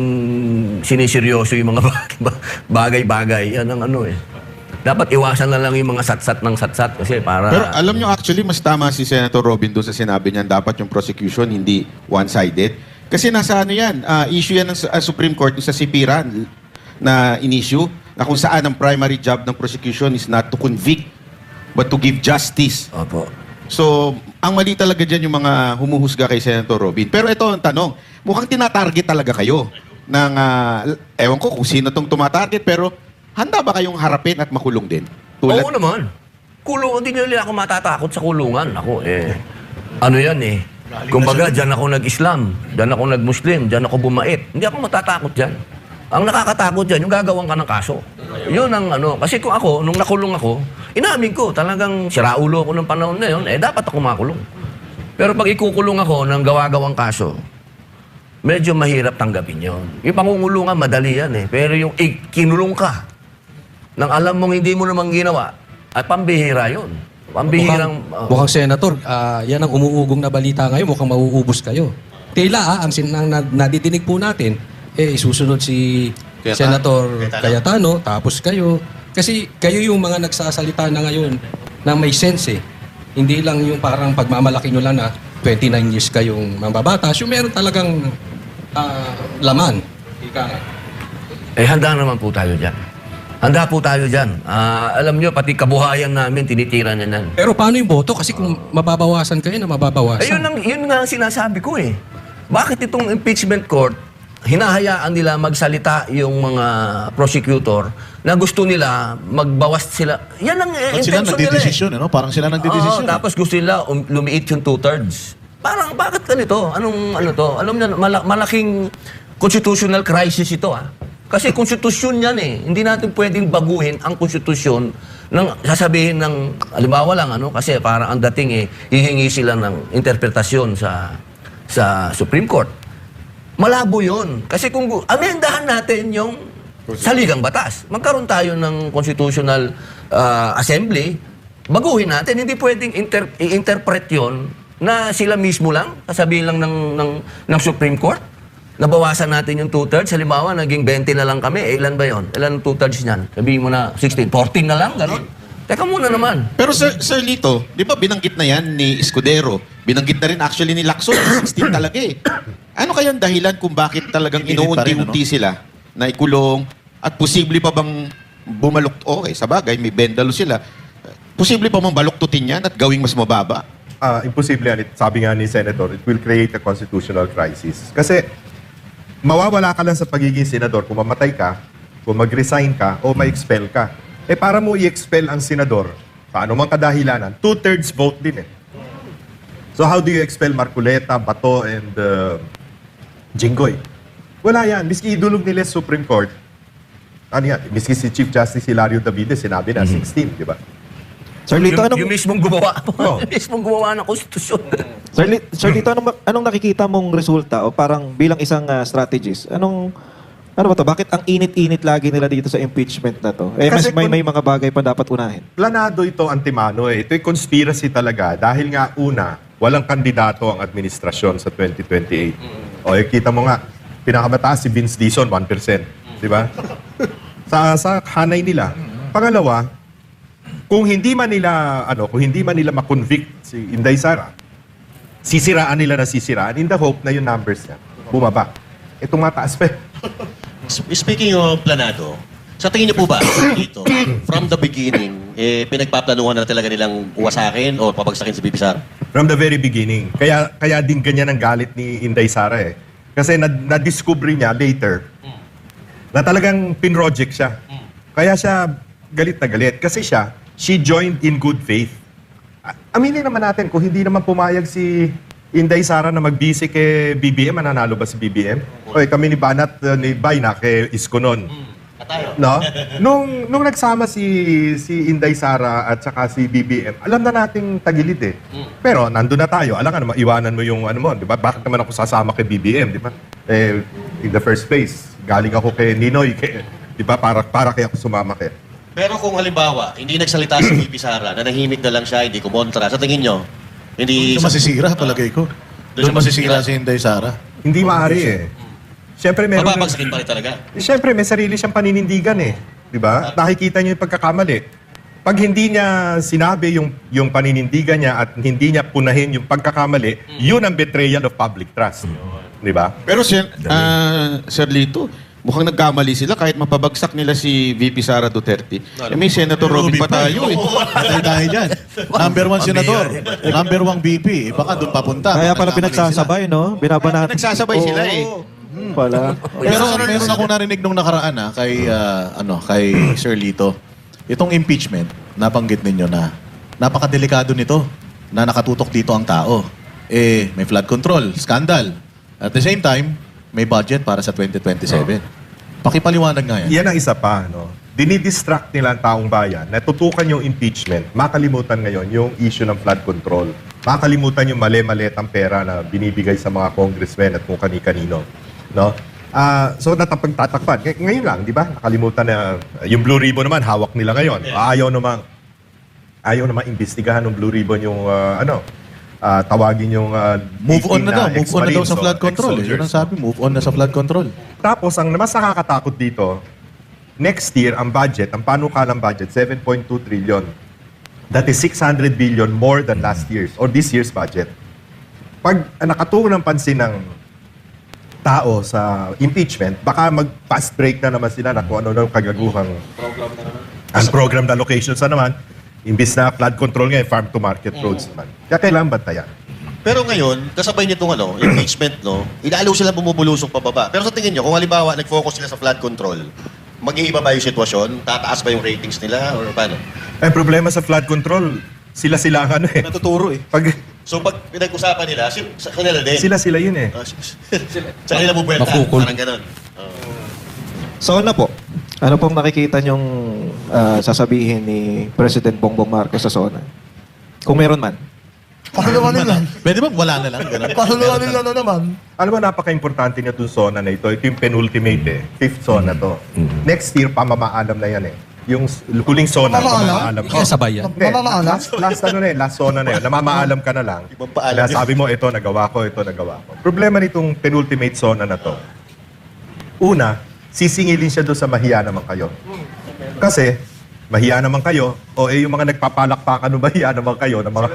siniseryoso yung mga bagay-bagay, yan ang ano eh. Dapat iwasan na lang yung mga satsat ng satsat kasi para... Pero alam nyo, actually, mas tama si Senator Robin doon sa sinabi niyan, dapat yung prosecution hindi one-sided. Kasi nasa ano yan, issue yan ng Supreme Court sa Sipiran na in-issue na kung saan ang primary job ng prosecution is not to convict but to give justice. Opo. So, ang mali talaga dyan yung mga humuhusga kay Senator Robin. Pero ito ang tanong, mukhang tinatarget talaga kayo ng, ewan ko kung sino tong tumatarget, pero handa ba kayong harapin at makulong din? Oo naman. Kulong, hindi nila ako matatakot sa kulungan. Ako ano yan eh. Kumbaga, dyan ako nag-Islam, dyan ako nag-Muslim, dyan ako bumait. Hindi ako matatakot dyan. Ang nakakatakot dyan, yung gagawin ka ng kaso. Yun ang ano. Kasi kung ako, nung nakulong ako, inamin ko, talagang siraulo ako ng panahon na yun, dapat ako makulong. Pero pag ikukulong ako ng gawa-gawang kaso, medyo mahirap tanggapin yun. Yung pangungulungan, madali yan eh. Pero yung kinulong ka, nang alam mong hindi mo namang ginawa, at pambihira yun. Pambihirang... Mukhang Senator, yan ang umuugong na balita ngayon, mukhang mauubos kayo. Tila, ang nadidinig po natin, isusunod si Senator Cayetano, tapos kayo. Kasi kayo yung mga nagsasalita na ngayon na may sense eh. Hindi lang yung parang pagmamalaki nyo lang na 29 years kayong mambabatas, yung meron talagang laman. Ika nga. Handa naman po tayo dyan. Handa po tayo dyan. Alam nyo, pati kabuhayan namin, tinitira na nan. Pero paano yung boto? Kasi kung mababawasan kayo na mababawasan. Yun nga ang sinasabi ko eh. Bakit itong impeachment court, hinahayaan nila magsalita yung mga prosecutor na gusto nila magbawas sila. Yan ang Ba't sila nagdidesisyon, ano? Parang sila nagdidesisyon. Tapos gusto nila lumiit yung 2/3. Parang, bakit ganito? Anong ano to? Alam niyo, malaking constitutional crisis ito Kasi konstitusyon yan eh. Hindi natin pwedeng baguhin ang konstitusyon ng sasabihin ng, halimbawa lang, kasi parang ang dating hihingi sila ng interpretasyon sa Supreme Court. Malabo yun. Kasi kung amendahan natin yung saligang batas, magkaroon tayo ng constitutional assembly, baguhin natin. Hindi pwedeng i-interpret yun na sila mismo lang, sasabihin lang ng Supreme Court. Nabawasan natin yung 2/3. Halimbawa, naging 20 na lang kami. Ilan ba yun? Ilan 2/3 niyan? Sabihin mo na 16. 14 na lang, gano'n? Teka muna naman. Pero Sir Lito, di ba binanggit na yan ni Escudero? Binanggit na rin actually ni Lacson, 16 talaga eh. Ano kayang dahilan kung bakit talagang inuunti-unti sila na ikulong at posible pa bang bumaluktot? Sa bagay, may bendalo sila. Posible pa bang baluktutin yan at gawing mas mababa? Imposible yan. Sabi nga ni Senator, it will create a constitutional crisis. Kasi mawawala ka lang sa pagiging senador kung mamatay ka, kung mag-resign ka, o ma-expel ka. Para mo i-expel ang senador, paano mang kadahilanan, 2/3 vote din eh. So how do you expel Marcoleta, Bato, and Jinggoy? Wala yan. Miski idulog nila sa Supreme Court, miski si Chief Justice Hilario Davide, sinabi na 16, di ba? Sir Lito, yung mismong gumawa. Yung mismong gumawa ng konstitusyon. Sir Lito, anong nakikita mong resulta o parang bilang isang strategist? Ano ba to? Bakit ang init-init lagi nila dito sa impeachment na to? Kasi may mga bagay pa dapat unahin. Planado ito, antimano eh. Ito'y conspiracy talaga dahil nga una, walang kandidato ang administrasyon sa 2028. Kita mo nga, pinakamataas si Vince Dizon, 1%. Di ba? sa hanay nila. Pangalawa, kung hindi man nila ma-convict si Inday Sara, sisiraan nila na sisiraan in the hope na yung numbers niya bumaba. Tumataas pa. Speaking of planado, sa tingin niyo po ba dito, from the beginning, pinagpaplanuhan na talaga nilang wasakin o pabagsakin si Bibi Sara? From the very beginning. Kaya din ganyan ang galit ni Inday Sara eh. Kasi na-discover niya later na talagang pinroject siya. Kaya siya galit na galit. Kasi she joined in good faith. Aminin naman natin, kung hindi naman pumayag si Inday Sara na magbisi kay BBM, mananalo ba si BBM? Kami ni Banat, ni Bayna, kay Isko nun. No? Nung nagsama si Inday Sara at saka si BBM, alam na nating tagilid eh. Pero nandun na tayo. Alam ka naman, iwanan mo yung ano mo, di ba? Bakit naman ako sasama kay BBM, di ba? In the first place, galing ako kay Ninoy, di ba? Para kaya ako sumama kay. Pero kung halimbawa, hindi nagsalita si Bibi Sara, nanahimik na lang siya, hindi kumontra, sa tingin nyo, hindi... Doon masisira, palagay ko. Doon masisira si Inday Sara. Hindi maaari eh. Siyempre, meron... Mapapagsakin pa rin talaga. Siyempre, may sarili siyang paninindigan eh. Di ba? Nakikita niyo yung pagkakamali. Pag hindi niya sinabi yung paninindigan niya at hindi niya punahin yung pagkakamali, yun ang betrayal of public trust. Di ba? Pero Sir Lito, mukhang nagkamali sila kahit mapabagsak nila si VP Sara Duterte. May Senator Robin pa tayo eh. Patay tayo dyan. Number 1 senador. Number 1 VP. Baka doon papunta. Kaya pala pinagsasabay, no? Binabanat. Nagsasabay sila eh. Pala. Pero meron ako narinig nung nakaraan kay Sir Lito. Itong impeachment, nabanggit ninyo na napakadelikado nito na nakatutok dito ang tao. May flood control, scandal. At the same time, may budget para sa 2027. Pakipaliwanag nga yan. Yan ang isa pa, no? Dinidistract nila ang taong bayan na tutukan yung impeachment. Makalimutan ngayon yung issue ng flood control. Makalimutan yung mali-malitang pera na binibigay sa mga congressmen at kung kani-kanino. No? So natapagtatakpan. Ngayon lang, di ba? Nakalimutan na yung Blue Ribbon naman, hawak nila ngayon. Ayaw namang imbestigahan ng Blue Ribbon yung tawagin yung Move on na daw. Move on na daw ex-Marines, sa flood o control. Yun ang ex-soldiers. sabi, move on na sa flood control. Tapos, ang mas nakakatakot dito, next year, ang budget, ang panukalang budget, 7.2 trillion. That is 600 billion more than last year's or this year's budget. Pag nakatuon ng pansin ng tao sa impeachment, baka mag-fast break na naman sila na kung ano na kagaguhang unprogrammed allocations na naman. Imbis na flood control ngayon, farm to market roads naman. Kaya kailangan bantayan. Pero ngayon, kasabay nitong impeachment, no, ilalo sila bumubulusok pababa. Pero sa tingin nyo, kung halimbawa nag-focus sila sa flood control, mag-iiba ba yung sitwasyon? Tataas ba yung ratings nila? Or paano? Ang problema sa flood control, sila ang Natuturo eh. So pag pinag-usapan nila, sa kanila din. Sila yun eh. Sa kanila bubuelta. Mafukol. Parang ganun. So ano po? Ano pong nakikita niyong sasabihin ni President Bongbong Marcos sa SONA? Kung meron man. Pakilawanin lang. Pwede ba wala na lang? Ganun. Pakilawanin lang na naman. Alam mo, napaka-importante niya itong zona na ito. Ito yung penultimate eh. Fifth zona to. Next year, pamamaalam na yan eh. Yung huling zona, Pamamaalam? pamamaalam. Sabay yan. Hindi, Mamamaalam? last zona na yun. Namamaalam ka na lang. Ibang paalam. Na sabi mo, ito nagawa ko. Problema nitong penultimate zona na to. Una, sisingilin siya doon sa mahiya naman kayo. Kasi, mahiya naman kayo, o yung mga nagpapalakpakan ng mahiya naman kayo, ng mga,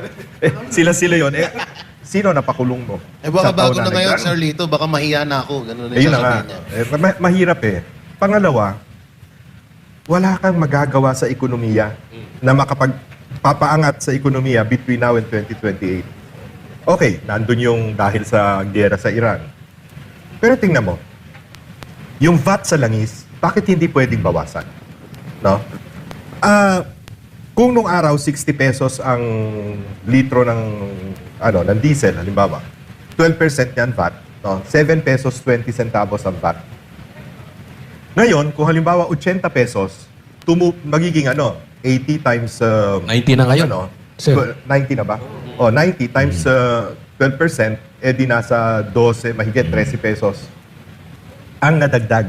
sila yun, sino napakulong mo? Baka Sa bago taon na ngayon, nagdaan? Sir Lito, baka mahiya na ako. Ganun na Ayun yung na nga. sasabihin niya. Mahirap eh. Pangalawa, wala kang magagawa sa ekonomiya na makapagpapaangat sa ekonomiya between now and 2028. Okay, nandun yung dahil sa giyera sa Iran. Pero tingnan mo, yung VAT sa langis, bakit hindi pwedeng bawasan? No? Kung nung araw 60 pesos ang litro ng diesel, halimbawa, 12% yan VAT, no? 7 pesos 20 centavos ang VAT. Ngayon, kung halimbawa 80 pesos, magiging 80 times 90 na ngayon. 90 na ba? 90 times 12%, di nasa 12, mahigit 13 pesos ang nadagdag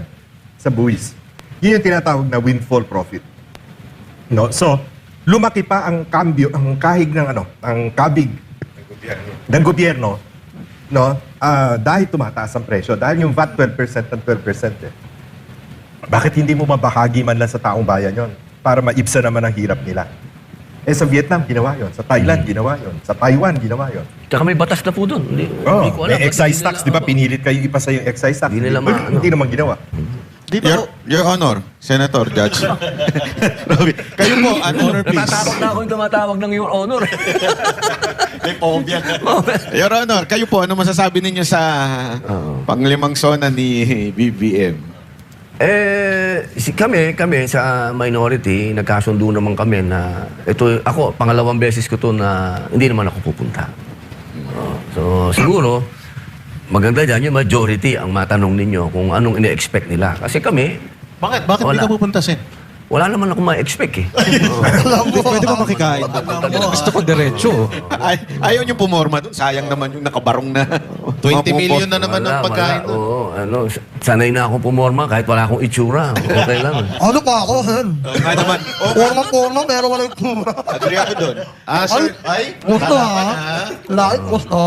sa buwis. Yun yung tinatawag na windfall profit. No? So, lumaki pa ang kambyo, ang kahig ng ang kabig ng gobyerno, no? Dahil tumataas ang presyo, dahil yung VAT 12% ng 12% eh. Bakit hindi mo mabahagi man lang sa taong bayan yon para maibsa naman ang hirap nila? Sa Vietnam, ginawa yon. Sa Thailand, ginawa yon. Sa Taiwan, ginawa yon. Tsaka may batas na po doon. Hindi ko alam. May excise Hindi tax, nila- di ba? Pinilit kayo ipasa yung excise tax. Hindi nila Hindi naman ginawa. Your Honor, Senator, Judge. Robby, kayo po, honor piece. Natatakot na ako yung tumatawag ng Your Honor. May phobia. Your Honor, kayo po, ano masasabi ninyo sa panglimang zona ni BBM? Kami sa minority, nagkasundo naman kami na ako, pangalawang beses ko to na hindi naman ako pupunta. So, siguro, maganda dyan yung majority ang matanong ninyo kung anong ine-expect nila. Kasi kami, Bakit hindi Wala. ka pupunta, Sen? wala naman ako ma-expect eh. Pwede ba makikain? Gusto ko diretso. Ayaw niyo pumorma doon. Sayang naman yung nakabarong na. 20 million na naman ang pagkain. Oo, sanay na ako pumorma kahit wala akong itsura. Okay lang. Ano pa ako, Hen? Nga naman. Forma, pero wala yung tura. Agree ako doon. Sir, Gusto ha? Like, gusto?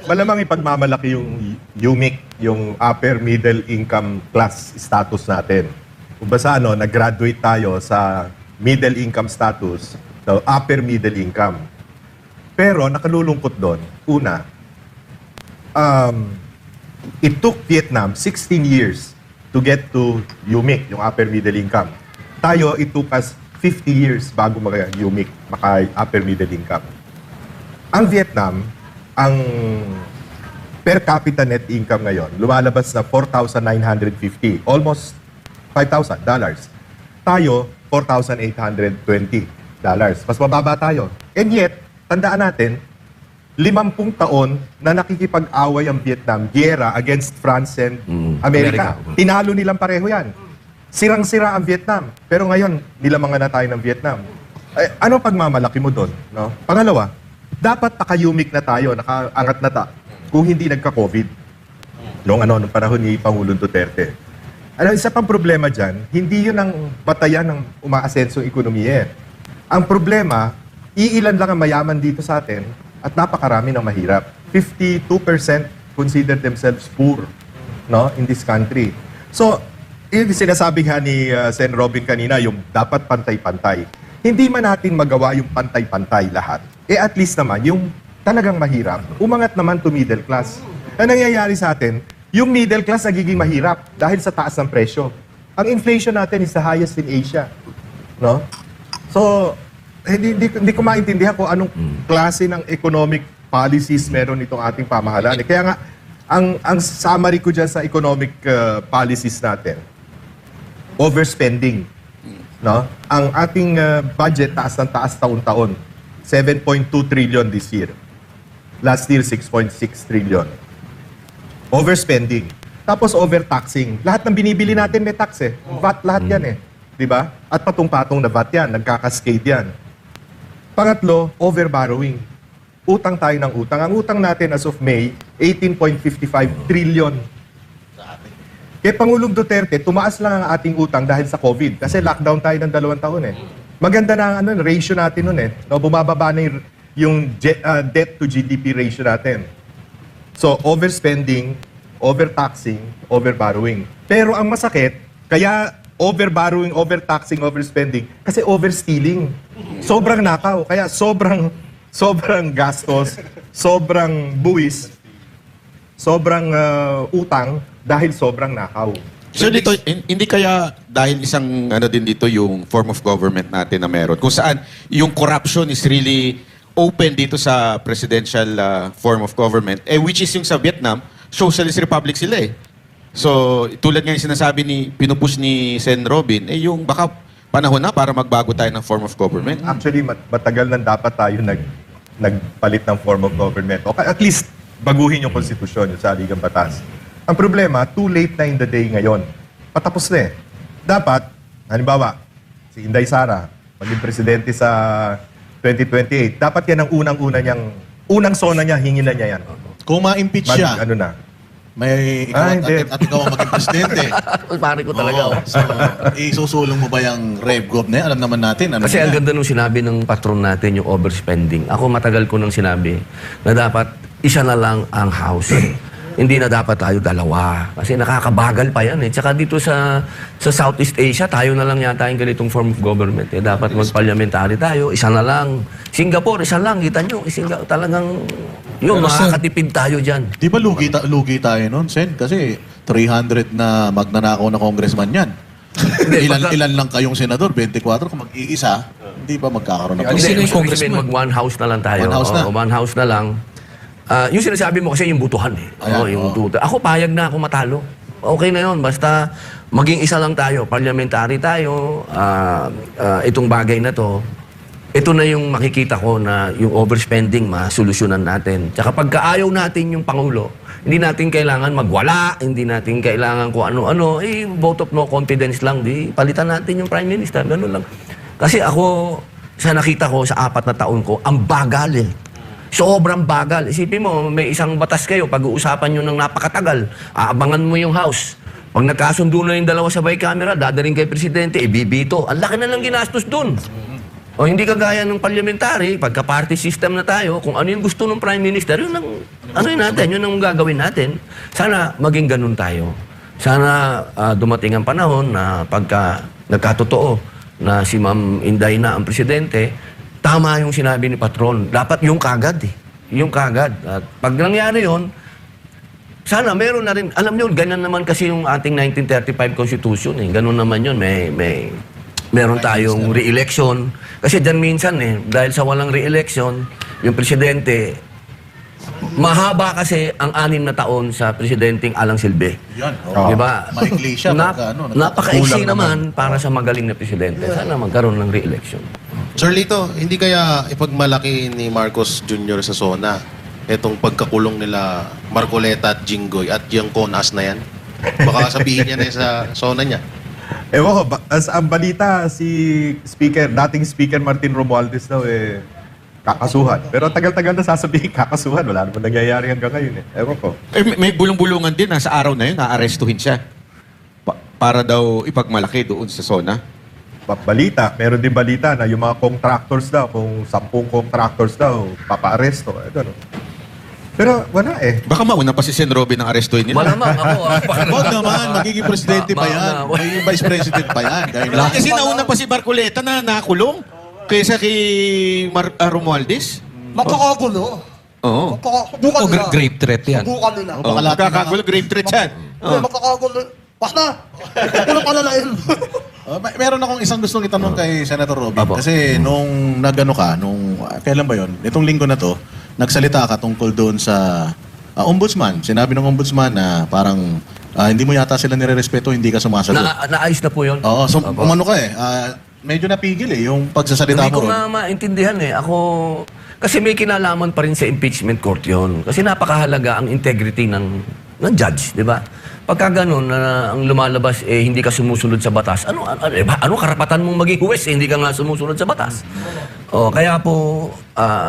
Malamang ipagmamalaki yung UMIC, yung upper middle income class status natin. Kung basta nag-graduate tayo sa middle income status, so upper middle income. Pero nakalulungkot doon, una, it took Vietnam 16 years to get to UMIC, yung upper middle income. Tayo, it took us 50 years bago maka-UMIC, maka-upper middle income. Ang Vietnam, ang per capita net income ngayon, lumalabas na $4,950, almost $5,000. Tayo, $4,820. Mas mababa tayo. And yet, tandaan natin, 50 taon na nakikipag-away ang Vietnam, giyera against France and America. Tinalo nilang pareho yan. Sirang-sira ang Vietnam. Pero ngayon, nilamangan na tayo ng Vietnam. Ano pagmamalaki mo doon? No? Pangalawa, dapat nakayumik na tayo, nakaangat na kung hindi nagka-COVID. Nung panahon ni Pangulong Duterte. Isa pang problema dyan, hindi yun ang batayan ng umaasenso ekonomiya. Ang problema, iilan lang ang mayaman dito sa atin at napakarami ng mahirap. 52% consider themselves poor, no, in this country. So, yung sinasabi nga ni Sen. Robin kanina, yung dapat pantay-pantay. Hindi man natin magawa yung pantay-pantay lahat. At least naman, yung talagang mahirap, umangat naman to middle class. Ang nangyayari sa atin, yung middle class nagiging mahirap dahil sa taas ng presyo. Ang inflation natin is the highest in Asia. No? So, hindi ko maintindihan kung anong klase ng economic policies meron itong ating pamahalaan. Kaya nga, ang summary ko dyan sa economic policies natin, overspending. No? Ang ating budget taas ng taas taon-taon. 7.2 trillion this year. Last year, 6.6 trillion. Overspending. Tapos overtaxing. Lahat ng binibili natin may tax eh. VAT lahat yan eh. Diba? At patong-patong na VAT yan. Nagkakascade yan. Pangatlo, overborrowing. Utang tayo ng utang. Ang utang natin as of May, 18.55 trillion. Kaya Pangulong Duterte, tumaas lang ang ating utang dahil sa COVID. Kasi lockdown tayo ng 2 taon eh. Maganda na ang ratio natin nun eh. No, bumababa na yung debt to GDP ratio natin. So, overspending, overtaxing, overborrowing. Pero ang masakit, kaya overborrowing, overtaxing, overspending, kasi overstealing. Sobrang nakaw. Kaya sobrang gastos, sobrang buwis, sobrang utang dahil sobrang nakaw. So dito, hindi kaya dahil isang din dito yung form of government natin na meron, kung saan yung corruption is really open dito sa presidential form of government, which is yung sa Vietnam, socialist republic sila eh. So, tulad nga yung sinasabi pinupush ni Sen. Robin, yung baka panahon na para magbago tayo ng form of government. Actually, matagal nang dapat tayo nagpalit ng form of government. O at least, baguhin yung konstitusyon, yung saligang batas. Ang problema, too late na in the day ngayon. Patapos na eh. Dapat, halimbawa, si Inday Sara, maging presidente sa 2028, dapat yan ang unang zona niya, hingin na niya yan. Kung ma-impeach siya, may ikaw at ikaw ang maging presidente. Pare ko talaga. So, isusulong mo ba yung RevGov na yan? Alam naman natin. Kasi ang ganda nung sinabi ng patron natin, yung overspending. Ako matagal ko nang sinabi na dapat isa na lang ang house. Hindi na dapat tayo dalawa. Kasi nakakabagal pa yan eh. Tsaka dito sa Southeast Asia, tayo na lang yata yung ganitong form of government. Dapat mag-parliamentary tayo, isa na lang. Singapore, isa lang. Kita nyo, talagang yun, makakatipid tayo dyan. Di ba lugi tayo nun, Sen? Kasi 300 na magnanakaw na congressman yan. ilan lang kayong senador? 24 kung mag-iisa, hindi ba magkakaroon ng Mag one house na lang tayo. One house na lang. Yung sinasabi mo kasi yung butuhan eh. Yung ako payag na ako matalo. Okay na yun. Basta maging isa lang tayo. Parliamentary tayo. Itong bagay na to. Ito na yung makikita ko na yung overspending masolusyonan natin. Tsaka pagkaayaw natin yung Pangulo, hindi natin kailangan magwala, hindi natin kailangan kung ano-ano, vote of no confidence lang, palitan natin yung Prime Minister, gano'n lang. Kasi ako, sa nakita ko sa 4 na taon ko, ang bagal eh. Sobrang bagal. Isipin mo, may isang batas kayo, pag-uusapan nyo ng napakatagal, aabangan mo yung house. Pag nagkasundo na yung dalawa sa bicameral, dadaling kay Presidente, ibibito. Ang laki na lang ginastos dun. O hindi kagaya ng parliamentary, pagka-party system na tayo, kung ano yung gusto ng Prime Minister, yun ang, yun ang gagawin natin. Sana maging ganun tayo. Sana dumating ang panahon na pagka nagkatotoo na si Ma'am Inday na ang Presidente, tama yung sinabi ni Patron. Dapat yung kagad eh. Yung kagad. At pag nangyari yun, sana meron na rin. Alam nyo, ganyan naman kasi yung ating 1935 Constitution eh. Ganun naman yun. Meron tayong re-election. Kasi dyan minsan eh, dahil sa walang re-election, yung Presidente, mahaba kasi ang 6 na taon sa Presidenteng Alang Silbe. Yan. Diba? Maikli siya. Napaka-iksi naman para sa magaling na Presidente. Sana magkaroon ng re-election. Sir Lito, hindi kaya ipagmalaki ni Marcos Jr. sa SONA itong pagkakulong nila Marcoleta at Jinggoy at yung Conas na yan? Baka sabihin niya na sa zona niya. Ewan ko, ang balita, si dating Speaker Martin Romualdez daw kakasuhan. Pero tagal-tagal na sasabihin kakasuhan. Wala naman nangyayari hanggang ngayon Ewan ko. May bulong-bulungan din sa araw na yun, naarestuhin siya. Para daw ipagmalaki doon sa zona. Balita, meron din balita na yung mga contractors daw, kung 10 contractors daw, papa-aresto. Gano'n. Pero wala Baka mauna pa si Sen. Robin ang arestuhin nila. Malamang ako. Huwag naman, magiging presidente pa yan. Magiging vice president pa yan. Kasi nauna pa si Marcoleta na nakulong kaysa kay Romualdez. Mapakagulo. Oo. Subukan nila. Grape threat yan. Subukan nila. Makakagulo, grave threat yan. Mapakagulo. Basta. Walang palalain. Meron akong isang gustong itanong kay Senator Robin. Apo. Kasi nung nagano ka, kailan ba yon? Itong linggo na to, nagsalita ka tungkol doon sa ombudsman. Sinabi ng ombudsman na parang hindi mo yata sila nire-respeto, hindi ka sumasagot. Naayos na po yun. Oo, so umano ka medyo napigil yung pagsasalita Hindi ko mo ron. nga maintindihan Ako, kasi may kinalaman pa rin sa impeachment court yun. Kasi napakahalaga ang integrity ng judge, di ba? Pagka ganun, ang lumalabas, hindi ka sumusunod sa batas, ano karapatan mong maging huwes, hindi ka nga sumusunod sa batas? Kaya po,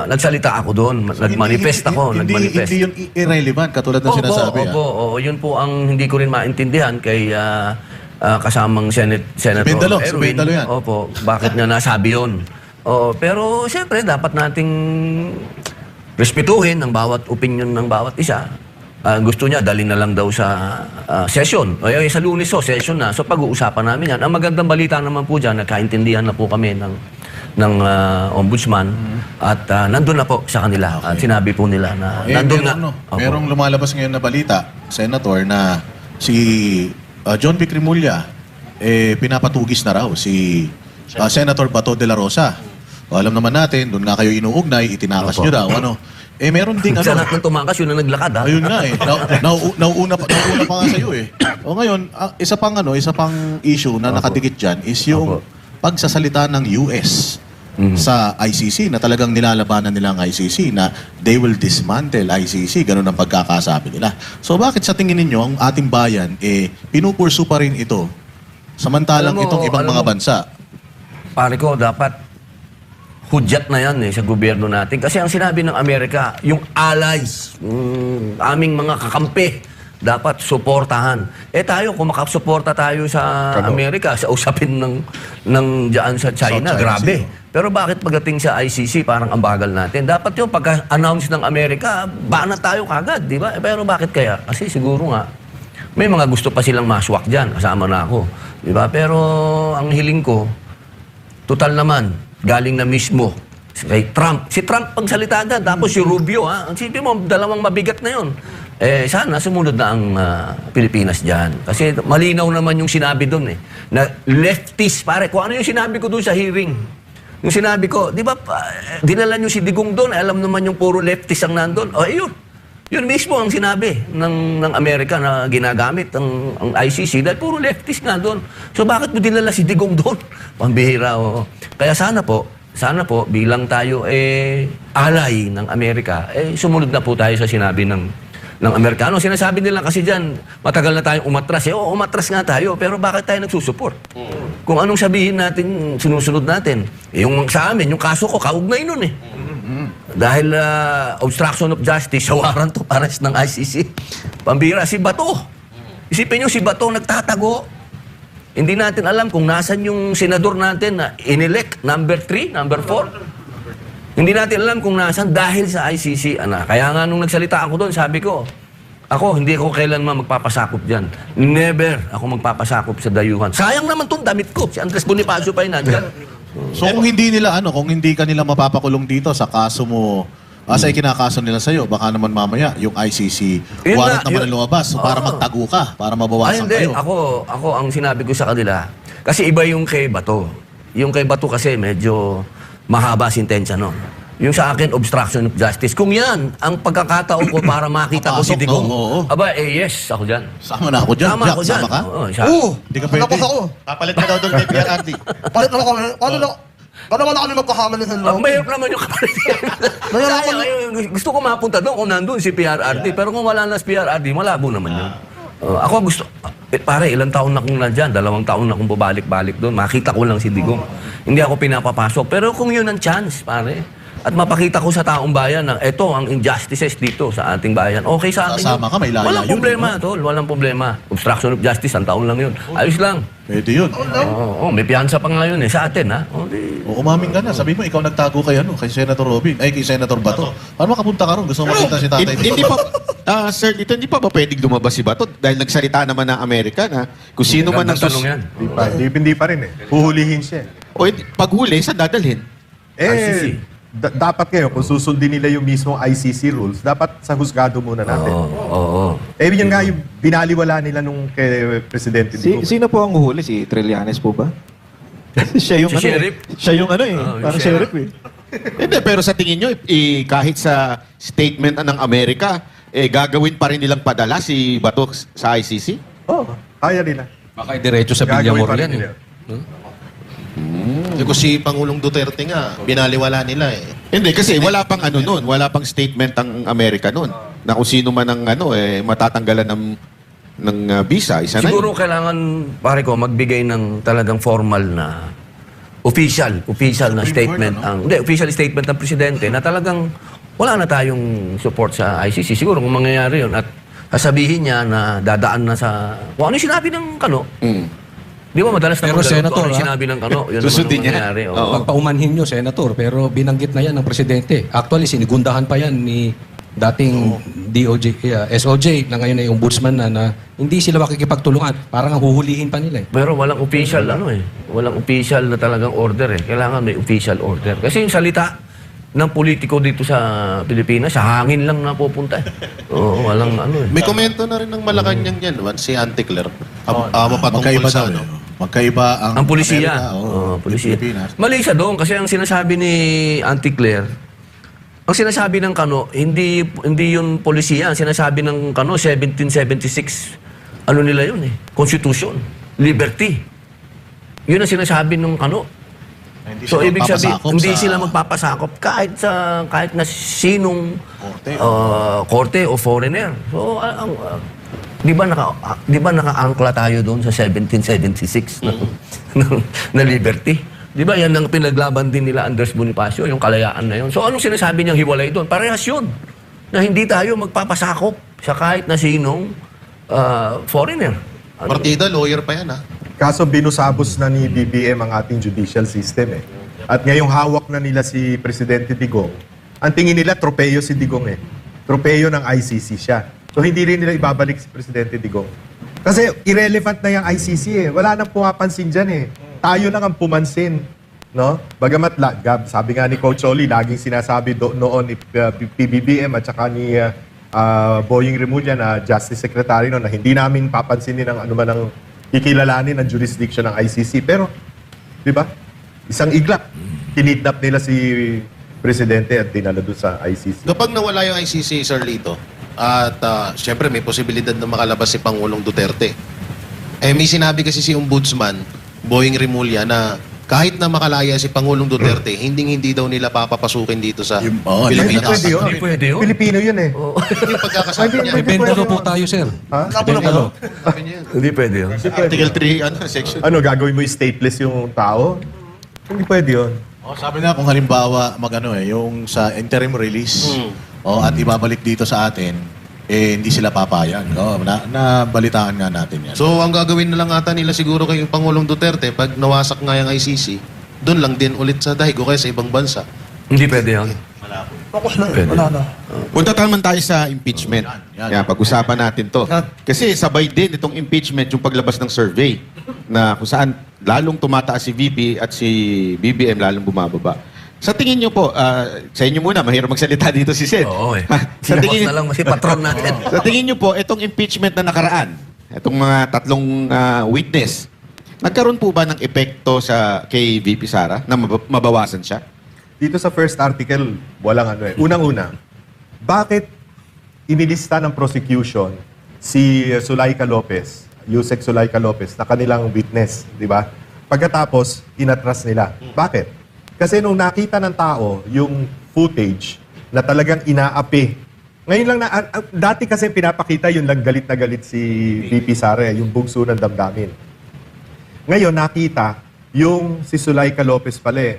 nagsalita ako doon, nagmanifest ako, nagmanifest. Hindi yun irrelevant, katulad ng sinasabi. Opo, yun po ang hindi ko rin maintindihan kay kasamang Senator Bendalo, si Erwin. Bendalo yan. Opo, bakit niya nasabi yun? Pero siyempre, dapat nating respetuhin ang bawat opinion ng bawat isa. Gusto niya, dali na lang daw sa session. Sa Lunes session na. So pag-uusapan namin yan. Ang magandang balita naman po dyan, nagkaintindihan na po kami ng ombudsman at nandun na po sa kanila. At sinabi po nila na nandun na. Merong lumalabas ngayon na balita, Senator, na si John Vic Rimulya, pinapatugis na raw si Senator Bato de la Rosa. Alam naman natin, doon nga kayo inuugnay, itinakas nyo daw. Meron ding Sa lahat ng tumakas, yun na naglakad. Ayun nga nauuna pa nga sa'yo O ngayon, isa pang issue na nakadikit dyan is yung pagsasalita ng US sa ICC na talagang nilalabanan nila ang ICC na they will dismantle ICC. Ganun ang pagkakasabi nila. So bakit sa tingin ninyo ang ating bayan pinupursu pa rin ito samantalang itong ibang mga bansa? Pare ko, dapat hudyat na yan sa gobyerno natin. Kasi ang sinabi ng Amerika, yung allies, aming mga kakampi, dapat suportahan. Tayo, kung makasuporta tayo sa Amerika, sa usapin ng dyan sa China, grabe. Pero bakit pagdating sa ICC, parang ang bagal natin? Dapat yung pagka-announce ng Amerika, bana tayo kagad, di ba? Pero bakit kaya? Kasi siguro nga, may mga gusto pa silang maswak dyan, kasama na ako. Di ba? Pero ang hiling ko, total naman, galing na mismo kay Trump. Si Trump pagsalita agad, tapos si Rubio, ang sipi mo, dalawang mabigat na yun. Sana sumunod na ang Pilipinas dyan. Kasi malinaw naman yung sinabi doon na leftist, pare. Kung ano yung sinabi ko doon sa hearing. Yung sinabi ko, di ba, dinala nyo si Digong doon, alam naman yung puro leftist ang nandun. Ayun. Yun mismo ang sinabi ng Amerika na ginagamit ang ICC dahil puro leftist nga doon. So bakit mo dinala si Digong doon? Pambihira. Kaya sana po bilang tayo alay ng Amerika, sumunod na po tayo sa sinabi ng Amerikano. Sinasabi nila kasi dyan, matagal na tayong umatras. Umatras nga tayo, pero bakit tayo nagsusupport? Kung anong sabihin natin, sinusunod natin. Yung sa amin, yung kaso ko, kaugnay nun Dahil obstruction of justice sa warrant of arrest ng ICC. Pambira, si Bato. Isipin nyo, si Bato nagtatago. Hindi natin alam kung nasan yung senador natin na inelect, number 3, number 4. Hindi natin alam kung nasan dahil sa ICC. Kaya nga nung nagsalita ako doon, sabi ko, hindi ako kailanman magpapasakop dyan. Never ako magpapasakop sa dayuhan. Sayang naman itong damit ko. Si Andres Bonifacio pa yun nandyan. So kung hindi ka nila mapapakulong dito sa kaso mo, sa ikinakaso nila sa'yo, baka naman mamaya yung ICC warrant naman ang lumabas para magtago ka, para mabawasan kayo. Ako ang sinabi ko sa kanila, kasi iba yung kay Bato. Yung kay Bato kasi medyo mahaba sintensya nun. Yung sa akin, obstruction of justice. Kung yan, ang pagkakataon ko para makita ko si Digong. Yes, ako dyan. Sama na ako dyan. Sama ako dyan. Hindi ka pwede. Papalit ka daw doon kay PRRD. Palit na ako. Para wala kami magkakamali sa loob. Mahirap naman yung kapatid. Gusto ko mapunta doon kung nandun si PRRD. Pero kung wala na si PRRD, malabo naman yun. Ako gusto, pare, ilang taon na kong nandyan, 2 taon na kong babalik-balik doon. Makita ko lang si Digong. Hindi ako pinapapasok. Pero kung yun ang chance, pare, at mapakita ko sa taong bayan na ito ang injustices dito sa ating bayan. Okay sa akin. Kasama ka, may laya Walang yun, problema, tol. Walang problema. Obstruction of justice, 1 taon lang yun. Ayos lang. Pwede yun. May piyansa pa nga yun sa atin, ha? O, umaming ka na. Sabi mo, ikaw nagtago kay, kay Senator Robin. Ay, kay Senator Bato. Paano makapunta ka ron? Gusto mo makita si tatay. Hindi pa, sir, dito hindi pa ba pwedeng lumabas si Bato? Dahil nagsalita naman ng Amerika na kung sino man ang tanong yan. Hindi pa rin eh. Huhulihin siya. O, paghuli, saan dadalhin? ICC. Dapat ngayon, kung susundin nila yung mismong ICC rules, dapat sa husgado muna natin. Oo. Yun nga yung binaliwala nila nung kay Presidente Digong. Sino po ang huhuli? Si Trillanes po ba? Siya yung Si Sheriff? Siya yung parang sheriff eh. Hindi, pero sa tingin nyo, kahit sa statement ng Amerika, gagawin pa rin nilang padala si Bato sa ICC? Kaya nila. Baka diretso sa Gagawin Villamor pa rin yan. nila. Kasi si Pangulong Duterte nga, binaliwala nila eh. Hindi, kasi wala pang nun, wala pang statement ang Amerika nun. Na kung sino man ang matatanggalan ng visa, isa na Siguro kailangan, pare ko, magbigay ng talagang formal na official na statement official statement ng presidente na talagang wala na tayong support sa ICC. Siguro kung mangyayari yun at sasabihin niya na dadaan na sa kung ano yung sinabi ng Kano. Di ba madalas na Pero Senator, kung ano yung sinabi ng Kano, yun Susundin naman ang niya. mangyayari. Pagpaumanhin nyo, Senator, pero binanggit na yan ng Presidente. Actually, sinigundahan pa yan ni dating SOJ na ngayon ay ombudsman na hindi sila makikipagtulungan. Parang ang huhulihin pa nila eh. Pero walang official walang official na talagang order eh. Kailangan may official order. Kasi yung salita ng politiko dito sa Pilipinas, sa hangin lang napupunta eh. Oo, walang May komento na rin ng Malacanang yan, si Auntie Claire. Mapatungkol Magkaiba sa daw. Magkaiba ang Amerika, pulisya. Pulisya. Pilipinas. Mali siya doon kasi ang sinasabi ni Auntie Claire, ang sinasabi ng Kano, hindi yun polisiya. Ang sinasabi ng Kano, 1776, nila yun eh. Constitution. Liberty. Yun ang sinasabi ng Kano. So, ibig sabihin, hindi sila magpapasakop kahit na sinong korte o foreigner. So, di ba naka-angkla tayo doon sa 1776 na liberty? Di ba yan ang pinaglaban din nila Andres Bonifacio, yung kalayaan na yun. So anong sinasabi niyang hiwalay doon? Parehas yun. Na hindi tayo magpapasakop sa kahit na sinong foreigner. Partida, lawyer pa yan ha. Kaso binusabos na ni BBM ang ating judicial system eh. At ngayong hawak na nila si Presidente Digong, ang tingin nila tropeyo si Digong eh. Tropeyo ng ICC siya. So hindi rin nila ibabalik si Presidente Digong. Kasi irrelevant na yung ICC eh. Wala nang pumapansin dyan eh. Tayo lang ang pumansin. No? Bagamat, sabi nga ni Coach Oli, laging sinasabi noon ni PBBM at saka ni Boying Remulla na Justice Secretary no, na hindi namin papansinin ang anuman ang kikilalanin ng jurisdiction ng ICC. Pero, di ba? Isang iglap. Kinidnap nila si Presidente at dinala doon sa ICC. Kapag nawala yung ICC, Sir Lito, at syempre may posibilidad na makalabas si Pangulong Duterte. May sinabi kasi si Ombudsman, Boying Remulla, na kahit na makalaya si Pangulong Duterte, hindi daw nila papapasukin dito sa Pilipinas. Hindi pwede yun. Pilipino yun eh. Yung pagkakasabi niya. May bendalo po tayo, sir. Bendalo. Hindi pwede yun. Article 3, section. Ano, gagawin mo stateless yung tao? Hindi pwede yun. Sabi na kung halimbawa yung sa interim release at ibabalik dito sa atin, hindi sila papayag. Nabalitaan nga natin yan. So, ang gagawin na lang ata nila siguro kay Pangulong Duterte, pag nawasak nga yung ICC, doon lang din ulit sa dahigo kaya sa ibang bansa. Hindi pwede yan. Wala na. Punta naman tayo sa impeachment. Yan, pag-usapan natin to. Kasi sabay din itong impeachment yung paglabas ng survey na kung saan lalong tumataas si VP at si BBM lalong bumababa. Sa tingin nyo po, sa inyo muna, mahirap magsalita dito si Sen. Oo eh. Sinahos na lang si patron natin. Sa tingin nyo po, itong impeachment na nakaraan, itong mga tatlong witness, nagkaroon po ba ng epekto kay VP Sara na mabawasan siya? Dito sa first article, walang ano eh. Unang-una, bakit inilista ng prosecution si Zulaika Lopez, Yusek Zulaika Lopez, na kanilang witness, di ba? Pagkatapos, inatras nila. Bakit? Kasi nung nakita ng tao yung footage na talagang inaapi. Ngayon lang dati kasi pinapakita yun lang galit na galit si VP Sara, yung bugso ng damdamin. Ngayon nakita yung si Zulaika Lopez pala.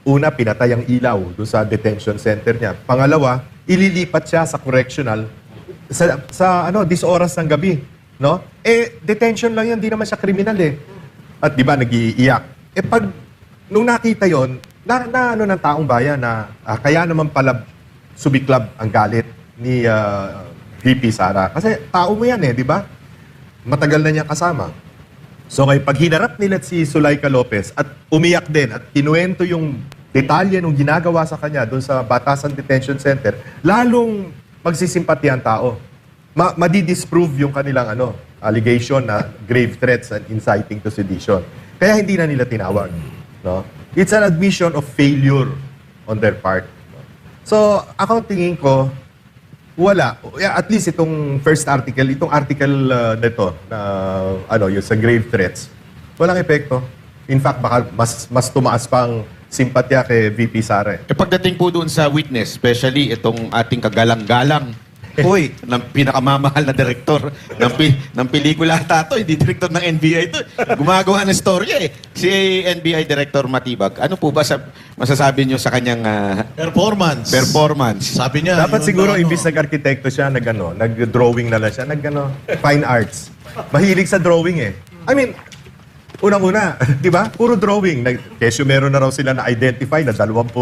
Una, pinatay ang ilaw doon sa detention center niya. Pangalawa, ililipat siya sa correctional sa 10 oras ng gabi. No? Detention lang yan, di naman siya kriminal At di ba, nag-iiyak. Nung nakita yon na ano ng taong bayan na kaya naman pala sumiklab ang galit ni VP Sara. Kasi tao mo yan di ba? Matagal na niya kasama. So ngayon, pag hinarap nila si Zulaika Lopez at umiyak din at kinuwento yung detalye nung ginagawa sa kanya doon sa Batasan Detention Center, lalong magsisimpati ang tao. Madi-disprove yung kanilang allegation na grave threats and inciting to sedition. Kaya hindi na nila tinawag. No? It's an admission of failure on their part. So, ako tingin ko, wala. At least itong first article, itong article nito, yung sa grave threats, walang epekto. In fact, baka mas tumaas pang simpatya kay VP Sara. Pagdating po doon sa witness, especially itong ating kagalang-galang, ng pinakamamahal na direktor ng pelikula tato, hindi direktor ng NBI to. Gumagawa ng story Si NBI Director Matibag, ano po ba masasabi niyo sa kanyang performance? Sabi niya, dapat siguro imbis nag-arkitekto siya, nag-drawing na lang siya, fine arts. Mahilig sa drawing I mean, unang-una, di ba? Puro drawing. Kesyo meron na raw sila na-identify na 20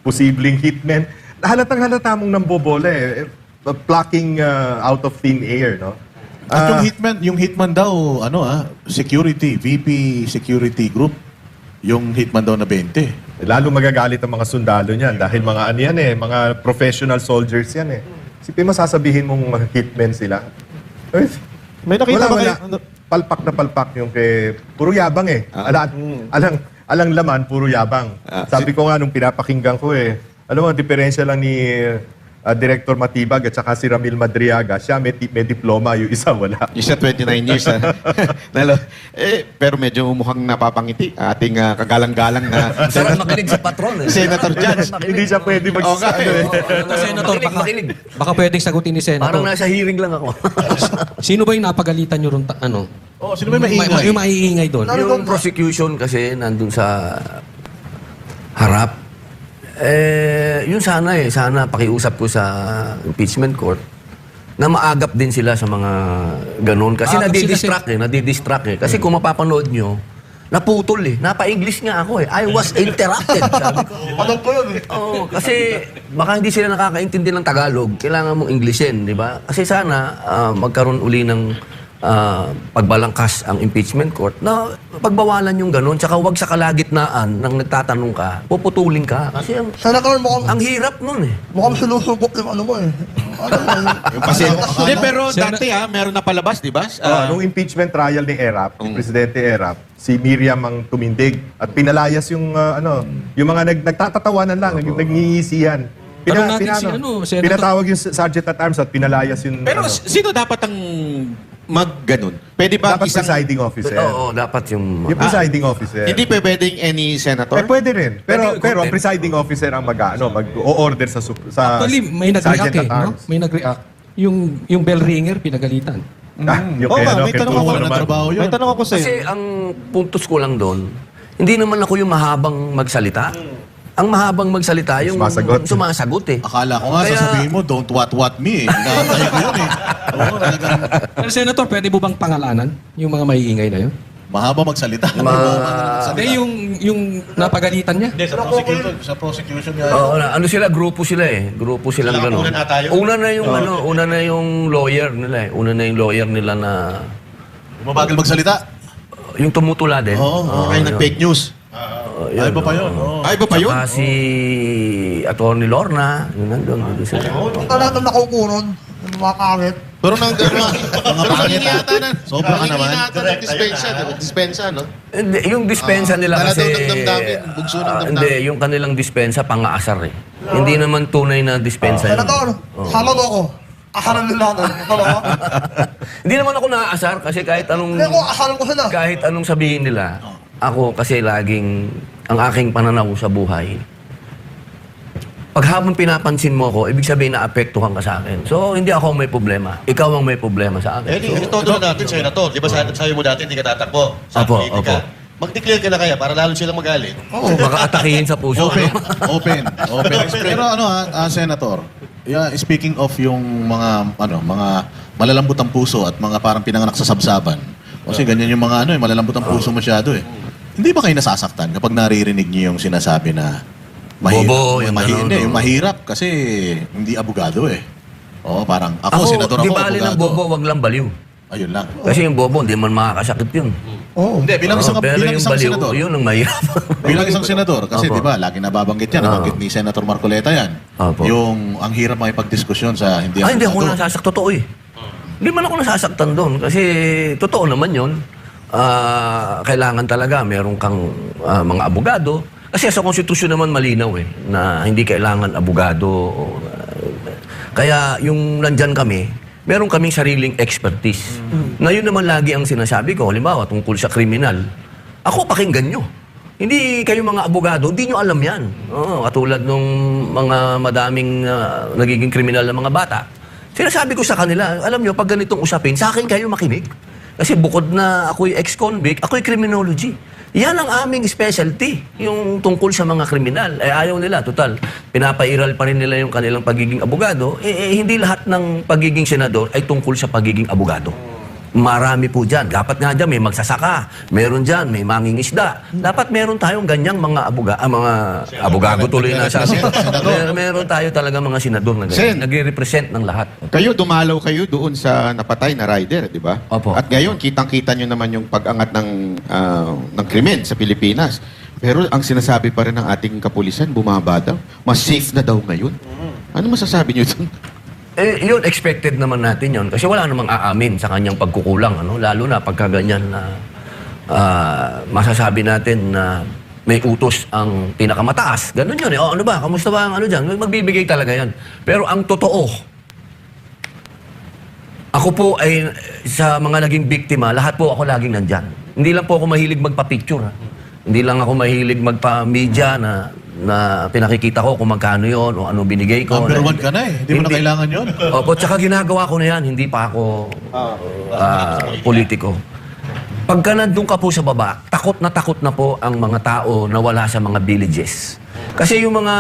posibleng hitmen. Halatang-halata mong nambobola plucking out of thin air, no? At yung hitman daw, security, VP Security Group, yung hitman daw na 20. Lalo magagalit ang mga sundalo niyan dahil mga mga professional soldiers yan Sipin mo sasabihin mong hitmen sila. May nakita ba kayo? Palpak na palpak yung kay... Puro yabang alang laman, puro yabang. Sabi ko nga nung pinapakinggan ko alam mo, diferensya lang ni Director Matibag at saka si Ramil Madriaga. Siya may diploma, yung isa wala. Isa 29 years. Pero medyo mukhang napapangiti. Ating kagalang-galang na... Sarap makinig sa patron. Senator Judge. Hindi siya pwede Senator, baka pwedeng sagutin ni Senator. Parang nasa hearing lang ako. Sino ba yung napagalitan nyo ron? Sino ba yung maiingay? Yung maiingay doon? Yung prosecution kasi nandun sa harap. Yun sana pakiusap ko sa impeachment court na maagap din sila sa mga ganun. Kasi nadidistract Kasi kung mapapanood nyo, naputol Napa-English nga ako I was interrupted. Sabi ko. Ano po yun Kasi baka hindi sila nakakaintindi ng Tagalog. Kailangan mong Englishin, di ba? Kasi sana magkaroon uli ng pagbalangkas ang impeachment court na pagbawalan yung ganun, tsaka wag sa kalagitnaan nang nagtatanong ka, puputulin ka. Kasi ang hirap nun Mukhang sinusubok yung pero dati meron na palabas, di ba? Nung impeachment trial ni Erap, Presidente Erap, si Miriam ang tumindig at pinalayas yung yung mga nagtatatawanan lang, nangingisihan. Pinatawag yung Sergeant at Arms at pinalayas yung... Pero sino dapat ang mag-ganun? Pwede ba dapat presiding officer? Oo, dapat yung... Yung presiding officer. Hindi pwedeng any senator? Pwede rin. Pero ang presiding officer ang mag-o-order sa Actually, may nag-react no? May nag-react. Yung bell ringer, pinagalitan. May tanong ako na trabaho yun. May tanong ako sa'yo. Kasi ang puntos ko lang doon, hindi naman ako yung mahabang magsalita. Ang mahabang magsalita, yung sumasagot Akala ko nga, sasabihin mo, don't what me Nakakaya ko yun Pero Senator, pwede mo bang pangalanan yung mga maiingay na yun? Mahaba magsalita. Yung napagalitan niya? Hindi, sa prosecution niya. Ano sila? Grupo sila Grupo silang gano'n. Una na yung lawyer nila Una na yung lawyer nila na... Mabagal magsalita? Yung tumutula din. Kaya nag-fake news. Ay ba pa yun? Ay ba pa yun? Si Atty. Lorna, yun nandun. Ito lahat na nakaupo nun. Yung mga kangit. Pero Mga pangit Sobra ka naman. Dispensa, no? Hindi, yung dispensa nila kasi... ng damdamin. Bugso ng damdamin. Hindi, yung kanilang dispensa pang-aasar Hindi naman tunay na dispensa yun. Senator, halog ako. Asaran nila natin. Hindi naman ako naaasar kasi kahit anong... Hindi ako, asaran ko sila. Kahit anong sabihin nila, ako kasi laging ang aking pananaw sa buhay, pag habang pinapansin mo ko, ibig sabihin na apektuhan ka sa akin. So, hindi ako ang may problema. Ikaw ang may problema sa akin. Todo na natin, Senator. Di ba sabi mo dati, hindi ka tatakbo? Opo. Mag-declare ka na kaya para lalo silang magalit. Oo, baka atakihin sa puso. Open. Pero Senator, speaking of yung mga malalambot ang puso at mga parang pinanganak sa sabsaban. Kasi ganyan yung mga malalambot ang puso masyado eh. Hindi ba kayo nasasaktan kapag naririnig niyo yung sinasabi na bobo, yung mahirap kasi hindi abogado eh. Oo, parang ako senador di ako, bali ng abogado. bobo, wag lang baliw. Ayun lang. Kasi yung bobo, hindi man makakasakit yun. Hindi, bilang isang baliw, senador. yun ang mahirap. Bilang isang senador, kasi di ba, lagi nababanggit yan, nabanggit ni Senator Marcoleta yan. Yung ang hirap makipagdiskusyon sa hindi abogado. Hindi ako nasasaktan, totoo eh. Hindi man ako nasasaktan doon kasi totoo naman yun. Kailangan talaga meron kang mga abogado. Kasi sa konstitusyon naman malinaw eh, na hindi kailangan abogado. Kaya yung nandyan kami, meron kaming sariling expertise. Na yun naman lagi ang sinasabi ko, halimbawa tungkol sa kriminal, ako pakinggan nyo. Hindi kayo mga abogado, hindi nyo alam yan. Katulad nung mga madaming nagiging kriminal na mga bata. Sinasabi ko sa kanila, alam nyo, pag ganitong usapin, sa akin kayo makinig. Kasi bukod na ako'y ex-convict, ako'y criminology. Yan ang aming specialty, yung tungkol sa mga kriminal. Ayaw nila, total. Pinapairal pa rin nila yung kanilang pagiging abogado. Hindi lahat ng pagiging senador ay tungkol sa pagiging abogado. Marami po dyan. Dapat nga dyan may magsasaka. Meron dyan, may mangingisda. Dapat meron tayong ganyang mga abogado tuloy na sa meron tayo talaga mga senador na ganyan. Nagre-represent ng lahat. Kayo, dumalaw kayo doon sa napatay na rider, di ba? Opo. At ngayon, kitang-kita nyo naman yung pag-angat ng krimen sa Pilipinas. Pero ang sinasabi pa rin ng ating kapulisan, bumaba daw. Mas safe na daw ngayon. Ano masasabi nyo doon? Yun, expected naman natin yun. Kasi wala namang aamin sa kanyang pagkukulang. Lalo na pagka ganyan na masasabi natin na may utos ang pinakamataas. Ganun yun eh. Ano ba? Kamusta ba ang dyan? Magbibigay talaga yan. Pero ang totoo, ako po ay sa mga naging biktima, lahat po ako laging nandyan. Hindi lang po ako mahilig magpa-picture. Hindi lang ako mahilig magpa-media na pinakikita ko kung magkano yon o ano binigay ko. Number one ka na eh. Hindi mo na kailangan yun. Opo, tsaka ginagawa ko na yan. Hindi pa ako politiko. Pagka nandun ka po sa baba, takot na po ang mga tao na wala sa mga villages. Kasi yung mga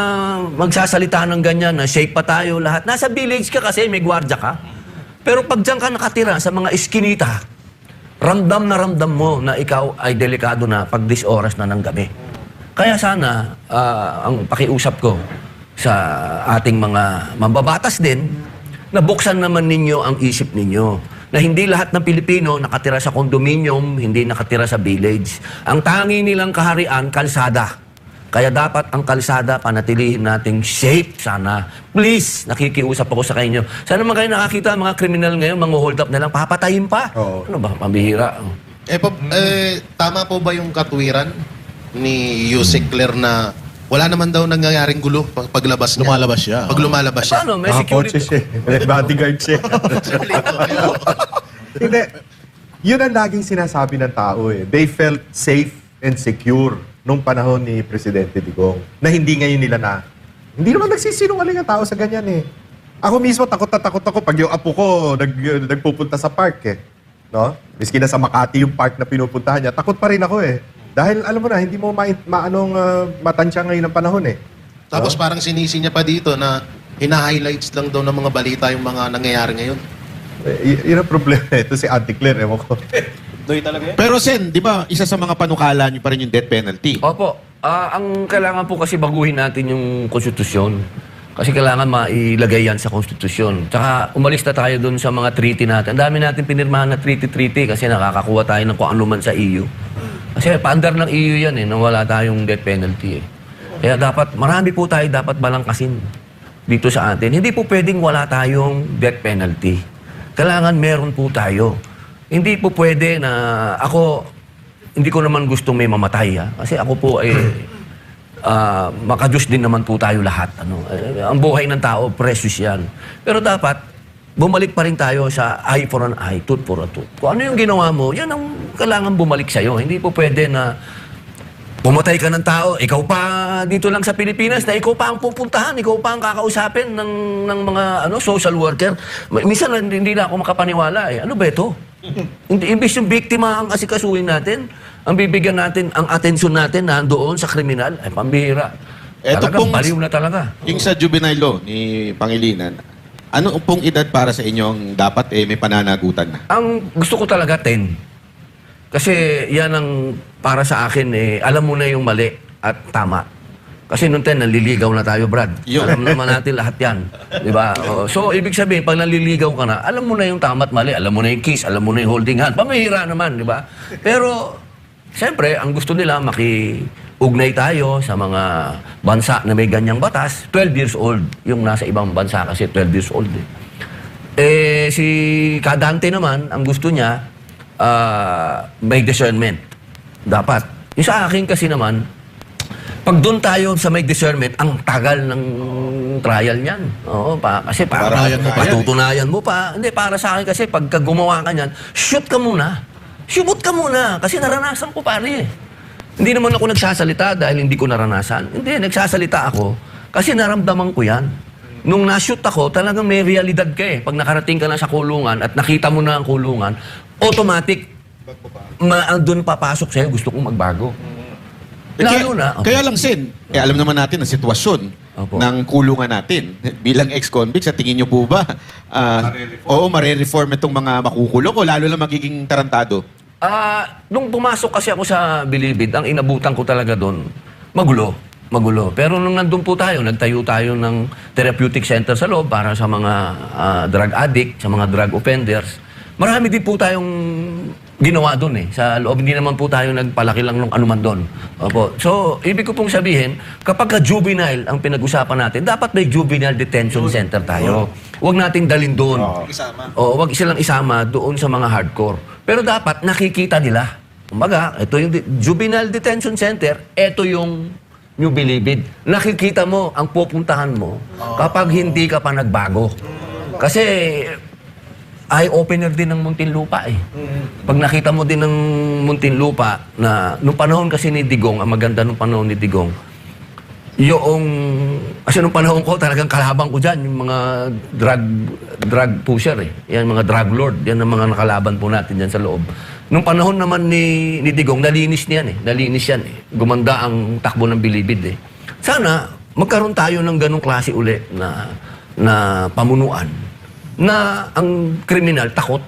magsasalita ng ganyan na safe pa tayo lahat. Nasa village ka kasi may gwardiya ka. Pero pag dyan ka nakatira sa mga iskinita, ramdam mo na ikaw ay delikado na pag 10 oras na ng gabi. Kaya sana, ang pakiusap ko sa ating mga mambabatas din, na buksan naman ninyo ang isip ninyo. Na hindi lahat ng Pilipino nakatira sa condominium, hindi nakatira sa village. Ang tangi nilang kaharian, kalsada. Kaya dapat ang kalsada panatilihin nating safe sana. Please, nakikiusap ako sa kanyo. Sana naman kayo nakakita mga kriminal ngayon, mga hold up na lang, papatayin pa. Ano ba, pambihira. Tama po ba yung katwiran ni Yusek Claire na wala naman daw nangyayaring gulo paglabas niya? Lumalabas siya. Pag lumalabas siya. Paano? May security. May bodyguard siya. Hindi. Yun ang laging sinasabi ng tao eh. They felt safe and secure nung panahon ni Presidente Digong. Na hindi ngayon nila na. Hindi naman nagsisinungaling ang tao sa ganyan eh. Ako mismo takot ako pag yung apo ko nagpupunta sa park eh. No? Miski na sa Makati yung park na pinupuntahan niya, takot pa rin ako eh. Dahil alam mo na, hindi mo matansya ngayon ng panahon eh. Tapos parang sinisi niya pa dito na hina-highlights lang daw ng mga balita yung mga nangyayari ngayon. Yun ang problema. Ito si Auntie Claire, ewan ko. Pero Sen, di ba, isa sa mga panukala niyo pa rin yung death penalty? Opo. Ang kailangan po kasi baguhin natin yung konstitusyon. Kasi kailangan mailagay yan sa konstitusyon. Tsaka umalis na tayo dun sa mga treaty natin. Ang dami natin pinirmahan na treaty kasi nakakakuha tayo ng kung ano man sa EU. Kasi paandar ng EU yan na wala tayong death penalty Kaya marami po tayo dapat balangkasin dito sa atin. Hindi po pwedeng wala tayong death penalty. Kailangan meron po tayo. Hindi po pwede na hindi ko naman gustong may mamatay. Kasi ako po ay makadiyos din naman po tayo lahat. Ang buhay ng tao, precious yan. Pero dapat bumalik pa rin tayo sa eye for an eye, tooth for a tooth. Kung ano yung ginawa mo, yan ang kailangan bumalik sa'yo. Hindi po pwede na Pumatay ka ng tao, ikaw pa dito lang sa Pilipinas na ikaw pa ang pupuntahan, ikaw pa ang kakausapin ng mga social worker. Minsan hindi na ako makapaniwala eh. Ano ba ito? Imbis yung biktima ang asikasuhin natin, ang bibigyan natin, ang atensyon natin na doon sa kriminal, ay pambihira. Ito Talagang pong, baliw na talaga. yung sa juvenile law ni Pangilinan, ano pong edad para sa inyong dapat may pananagutan na? Ang gusto ko talaga 10. Kasi yan ang para sa akin alam mo na yung mali at tama. Kasi noon 10 naliligaw na tayo, Brad. Alam naman natin lahat yan. Di ba? So, ibig sabihin, pag naliligaw ka na, alam mo na yung tama at mali. Alam mo na yung kiss, alam mo na yung holding hand. Pamihira naman, di ba? Pero, siyempre, ang gusto nila, ugnay tayo sa mga bansa na may ganyang batas. 12 years old. Yung nasa ibang bansa kasi 12 years old. Si Kadante naman, ang gusto niya, may discernment. Dapat. Yung sa akin kasi naman, pag doon tayo sa may discernment, ang tagal ng trial niyan. Oo, kasi para patutunayan mo pa. Hindi, para sa akin kasi pagka gumawa ka niyan, shoot ka muna. Shoot ka muna. Kasi naranasan ko pare. Hindi naman ako nagsasalita dahil hindi ko naranasan. Hindi, nagsasalita ako kasi naramdaman ko yan. Nung na-shoot ako, talagang may realidad ka eh. Pag nakarating ka na sa kulungan at nakita mo na ang kulungan, automatic, doon papasok sa'yo, gusto kong magbago. Lalo na. Kaya lang, Sen, alam naman natin ang sitwasyon ng kulungan natin. Bilang ex-convict, sa tingin niyo po ba, mare-reform itong mga makukulong o lalo lang magiging tarantado? Nung pumasok kasi ako sa Bilibid, ang inabutan ko talaga doon, magulo. Pero nung nandun po tayo, nagtayo tayo ng therapeutic center sa loob para sa mga drug addict, sa mga drug offenders. Marami din po tayong ginawa doon eh. Sa loob, hindi naman po tayo nagpalaki lang ng anuman doon. Opo. So, ibig ko pong sabihin, kapag juvenile ang pinag-usapan natin, dapat may juvenile detention center tayo. Huwag nating dalhin doon. Huwag silang isama doon sa mga hardcore. Pero dapat nakikita nila. Kumbaga, ito yung juvenile detention center, ito yung New Bilibid. Nakikita mo ang pupuntahan mo kapag hindi ka pa nagbago. Kasi eye-opener din ng Muntinlupa eh. Pag nakita mo din ng Muntinlupa na nung panahon kasi ni Digong, ang maganda nung panahon ni Digong, kasi nung panahon ko talagang kalaban ko dyan, yung mga drug pusher eh. Yan, mga drug lord. Yan ang mga nakalaban po natin dyan sa loob. Nung panahon naman ni Digong, nalinis niyan eh. Nalinis yan eh. Gumanda ang takbo ng Bilibid eh. Sana magkaroon tayo ng ganong klase uli na pamunuan na ang kriminal takot.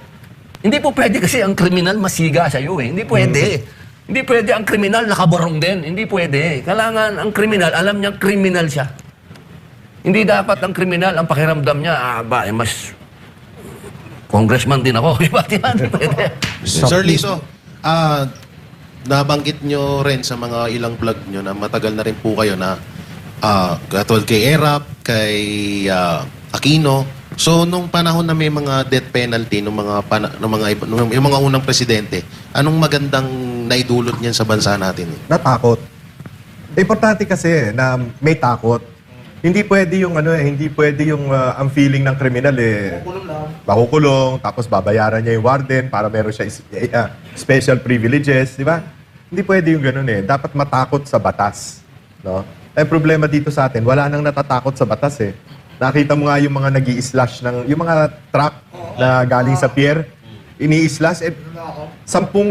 Hindi po pwede kasi ang kriminal masiga sa iyo eh. Hindi pwede. Hindi pwede ang kriminal nakabarong din. Hindi pwede. Kailangan ang kriminal, alam niya kriminal siya. Hindi dapat ang kriminal, ang pakiramdam niya, mas congressman din ako. Di ba? Hindi pwede. Sir Lito, nabanggit nyo rin sa mga ilang vlog nyo na matagal na rin po kayo na katulad kay Erap, kay Aquino. So, nung panahon na may mga death penalty, yung mga unang presidente, anong magandang naidulot niyan sa bansa natin? Natakot. Importante kasi na may takot. Hindi pwede yung ang feeling ng kriminal makukulong, tapos babayaran niya yung warden para meron siya special privileges, di ba? Hindi pwede yung ganun eh. Dapat matakot sa batas, no? Ang problema dito sa atin, wala nang natatakot sa batas eh. Nakita mo nga yung mga nag-i-slash yung mga truck na galing sa pier, ini-slash 10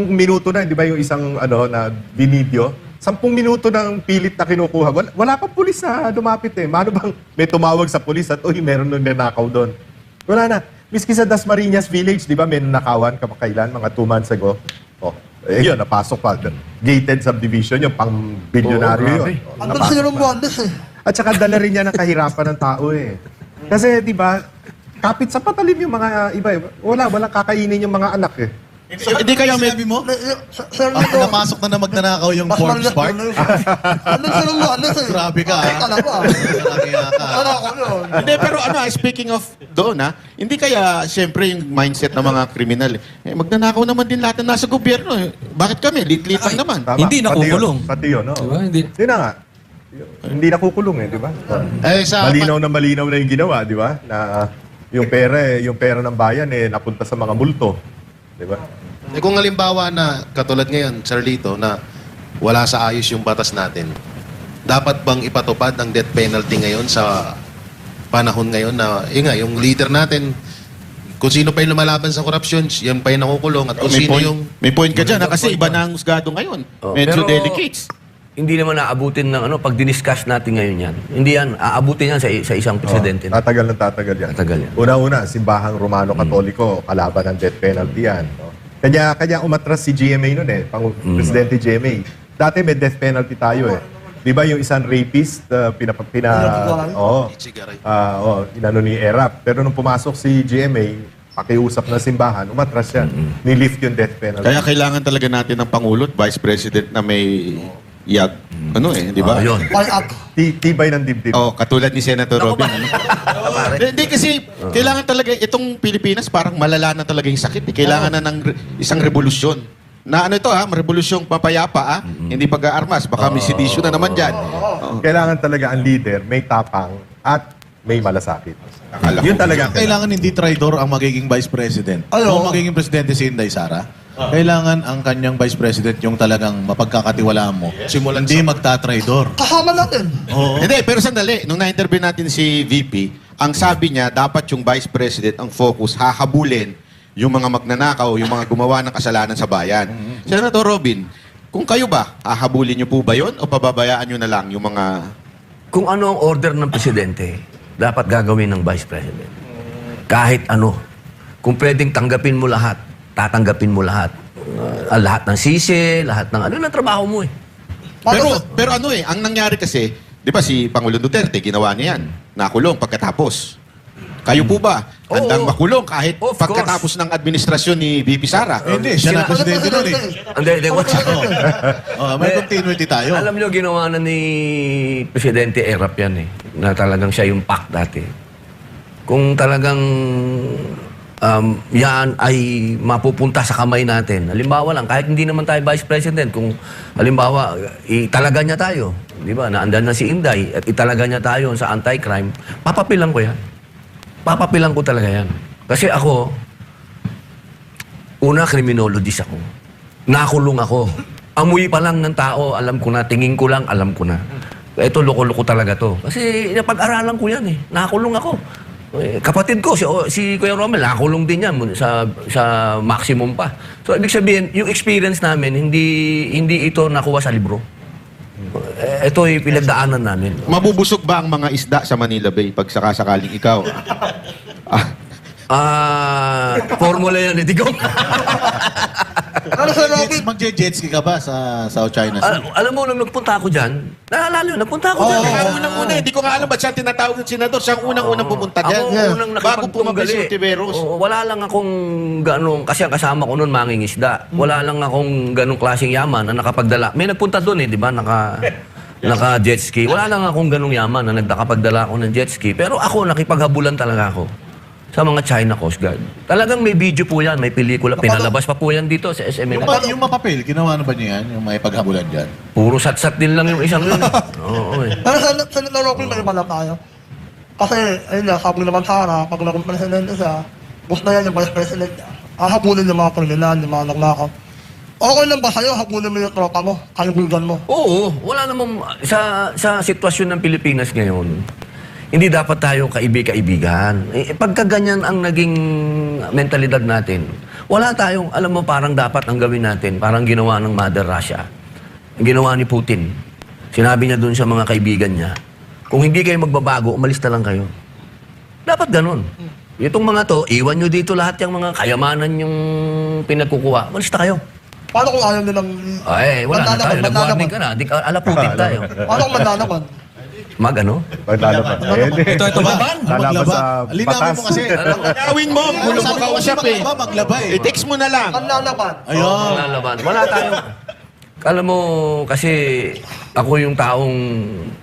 minuto na, di ba yung isang na binidyo? 10 minuto ng pilit na kinukuha. Wala pa pulis na dumapit eh. Mano bang may tumawag sa pulis at meron nung nanakaw doon? Wala na. Miski sa Dasmariñas Village, di ba may nanakawan kamakailan, mga 2 months ago. Yun, napasok pa. Gated subdivision, yung pang-bilyonaryo yun. Andun sila ng Buwandes eh. At saka dala rin niya ng kahirapan ng tao eh. Kasi, di ba, kapit sa patalim yung mga iba. Walang kakainin yung mga anak eh. Hindi kaya sabi mo? Sir Lito, Napasok na magnanakaw yung Forbes Park? andun sila ng Buwandes eh. Grabe ka. Alam mo Ano ako yun? Hindi, pero speaking of doon hindi kaya siyempre yung mindset ng mga kriminal, magnanakaw naman din lahat na nasa gobyerno. Bakit kami? Lit-lit lang naman. Tama. Hindi nakukulong. Pati yun, no? Diba? Hindi. Hindi na nga. Hindi nakukulong eh, di ba? Malinaw na yung ginawa, di ba? Na yung pera ng bayan napunta sa mga multo. Di ba? Kung halimbawa na, katulad ngayon, Sir Lito, na wala sa ayos yung batas natin. Dapat bang ipatupad ang death penalty ngayon sa panahon ngayon na, yung leader natin, kung sino pa yung lumalaban sa korupsyon, yan pa yung nakukulong. At kung sino yung... May point ka dyan, kasi iba na ang husgado ngayon. Medyo pero delicates. Hindi naman aabutin ng pag diniscuss natin ngayon yan. Hindi yan, aabutin yan sa isang presidente. Tatagal ng tatagal yan. Tatagal yan. Una-una, simbahang Romano-Katoliko, kalaban ng death penalty yan. No? Kanya umatras si GMA noon Presidente GMA. Dati may death penalty tayo eh. Di ba yung isang rapist, inano ni Erap. Pero nung pumasok si GMA, pakiusap ng simbahan, umatras siya. Nilift yung death penalty. Kaya kailangan talaga natin ng Pangulo at Vice President na may yag. Di ba? Yun. Tibay ng dibdib. Katulad ni Senator Robin. Hindi kasi, kailangan talaga, itong Pilipinas parang malala na talaga yung sakit. Kailangan na ng isang revolusyon. Na revolusyong papayapa, hindi pag-aarmas. Baka may sedisyon na naman dyan. Kailangan talaga ang leader may tapang at may malasakit. Yun talaga. Kailangan hindi traidor ang magiging Vice President. Kung magiging Presidente si Inday Sara, kailangan ang kanyang Vice President yung talagang mapagkakatiwalaan mo. Hindi magtatraidor. Kasama natin. Hindi, pero sandali. Nung na-interview natin si VP, ang sabi niya, dapat yung Vice President ang focus, hahabulin yung mga magnanakaw, yung mga gumawa ng kasalanan sa bayan. Senator Robin, kung kayo ba, hahabulin niyo po ba yun o pababayaan niyo na lang yung mga... Kung ano ang order ng presidente, dapat gagawin ng vice president. Kahit ano. Kung pwedeng tanggapin mo lahat, tatanggapin mo lahat. Lahat ng sisi, lahat ng ng trabaho mo eh. Pero ang nangyari kasi, di ba si Pangulong Duterte, ginawa niya yan. Nakulong pagkatapos. Kayo po ba? Handang makulong kahit pagkatapos ng administrasyon ni VP Sara? Hindi, siya na presidente nun eh. Hindi, May continuity tayo. Alam niyo, ginawa na ni Presidente Erap yan eh. Na talagang siya yung PAC dati. Kung talagang yan ay mapupunta sa kamay natin. Halimbawa lang, kahit hindi naman tayo Vice President, kung halimbawa, italaga niya tayo. Di ba? Naandan na si Inday at italaga niya tayo sa anti-crime, papapilang ko yan. Papapilang ko talaga yan. Kasi ako, una, criminologist ako. Nakulong ako. Amoy pa lang ng tao, alam ko na. Tingin ko lang, alam ko na. Ito, loko-loko talaga to. Kasi napag-aralan ko yan eh. Nakulong ako. Kapatid ko, si Kuya Romel, nakulong din yan sa maximum pa. So, ibig sabihin, yung experience namin, hindi ito nakuha sa libro. Ito'y pinagdaanan namin. Mabubusog ba ang mga isda sa Manila Bay pag sakasakaling ikaw? Formula yan, Digong. Magje-jet ski ka ba sa South China Sea? Alam mo, nung nagpunta ako dyan, naalala yun, nagpunta ako dyan. Unang-una, hindi ko nga alam ba't siya tinatawag ng senador. Siya ang unang-unang pumunta dyan. Ako unang Bago pumabay si Tiberos. Wala lang akong ganong, kasi ang kasama ko noon mangingisda. Wala lang akong ganong klaseng yaman na nakapagdala. May nagpunta doon eh, di ba? Naka-jet ski. Wala lang akong ganong yaman na nakapagdala ako ng jet ski. Pero ako, nakipaghabulan talaga ako sa mga China Coast Guard. Talagang may video po yan, may pelikula. Pinalabas pa po yan dito sa SMN. Yung mapapel, ginawa na ba niya yan? Yung may paghabulan dyan? Puro sat-sat din lang yung isang yun. Oo eh. Pero sa Rocky, may iba tayo. Kasi, ayun na, sabi naman Sara, pag naging presidente siya, gusto na yan yung vice president niya. Hahabulin yung mga kriminal, yung mga nagnakaw. Okay lang ba sa'yo, habulin mo yung tropa mo, kaibigan mo? Oo, wala namang, sa sitwasyon ng Pilipinas ngayon, hindi dapat tayo kaibigan. Pagka ganyan ang naging mentalidad natin, wala tayong, alam mo, parang dapat ang gawin natin, parang ginawa ng Mother Russia, ginawa ni Putin. Sinabi niya dun sa mga kaibigan niya, kung hindi kayo magbabago, umalis na lang kayo. Dapat ganun. Itong mga to, iwan nyo dito lahat yung mga kayamanan yung pinagkukuha. Umalis na kayo. Paano kung ayaw nilang... Ay, wala na tayo. Nag-warning ka na. Alaputin tayo. Paano kung manlalaban? Mag-ano? Maglalaban. Ito ba? Lalaban sa Linawin mo kasi. Gawin mo, gulo mo kausap eh. Maglaba eh. I-text mo na lang. Manlalaban. Ayun. Manlalaban. Wala tayo. Alam mo, kasi ako yung taong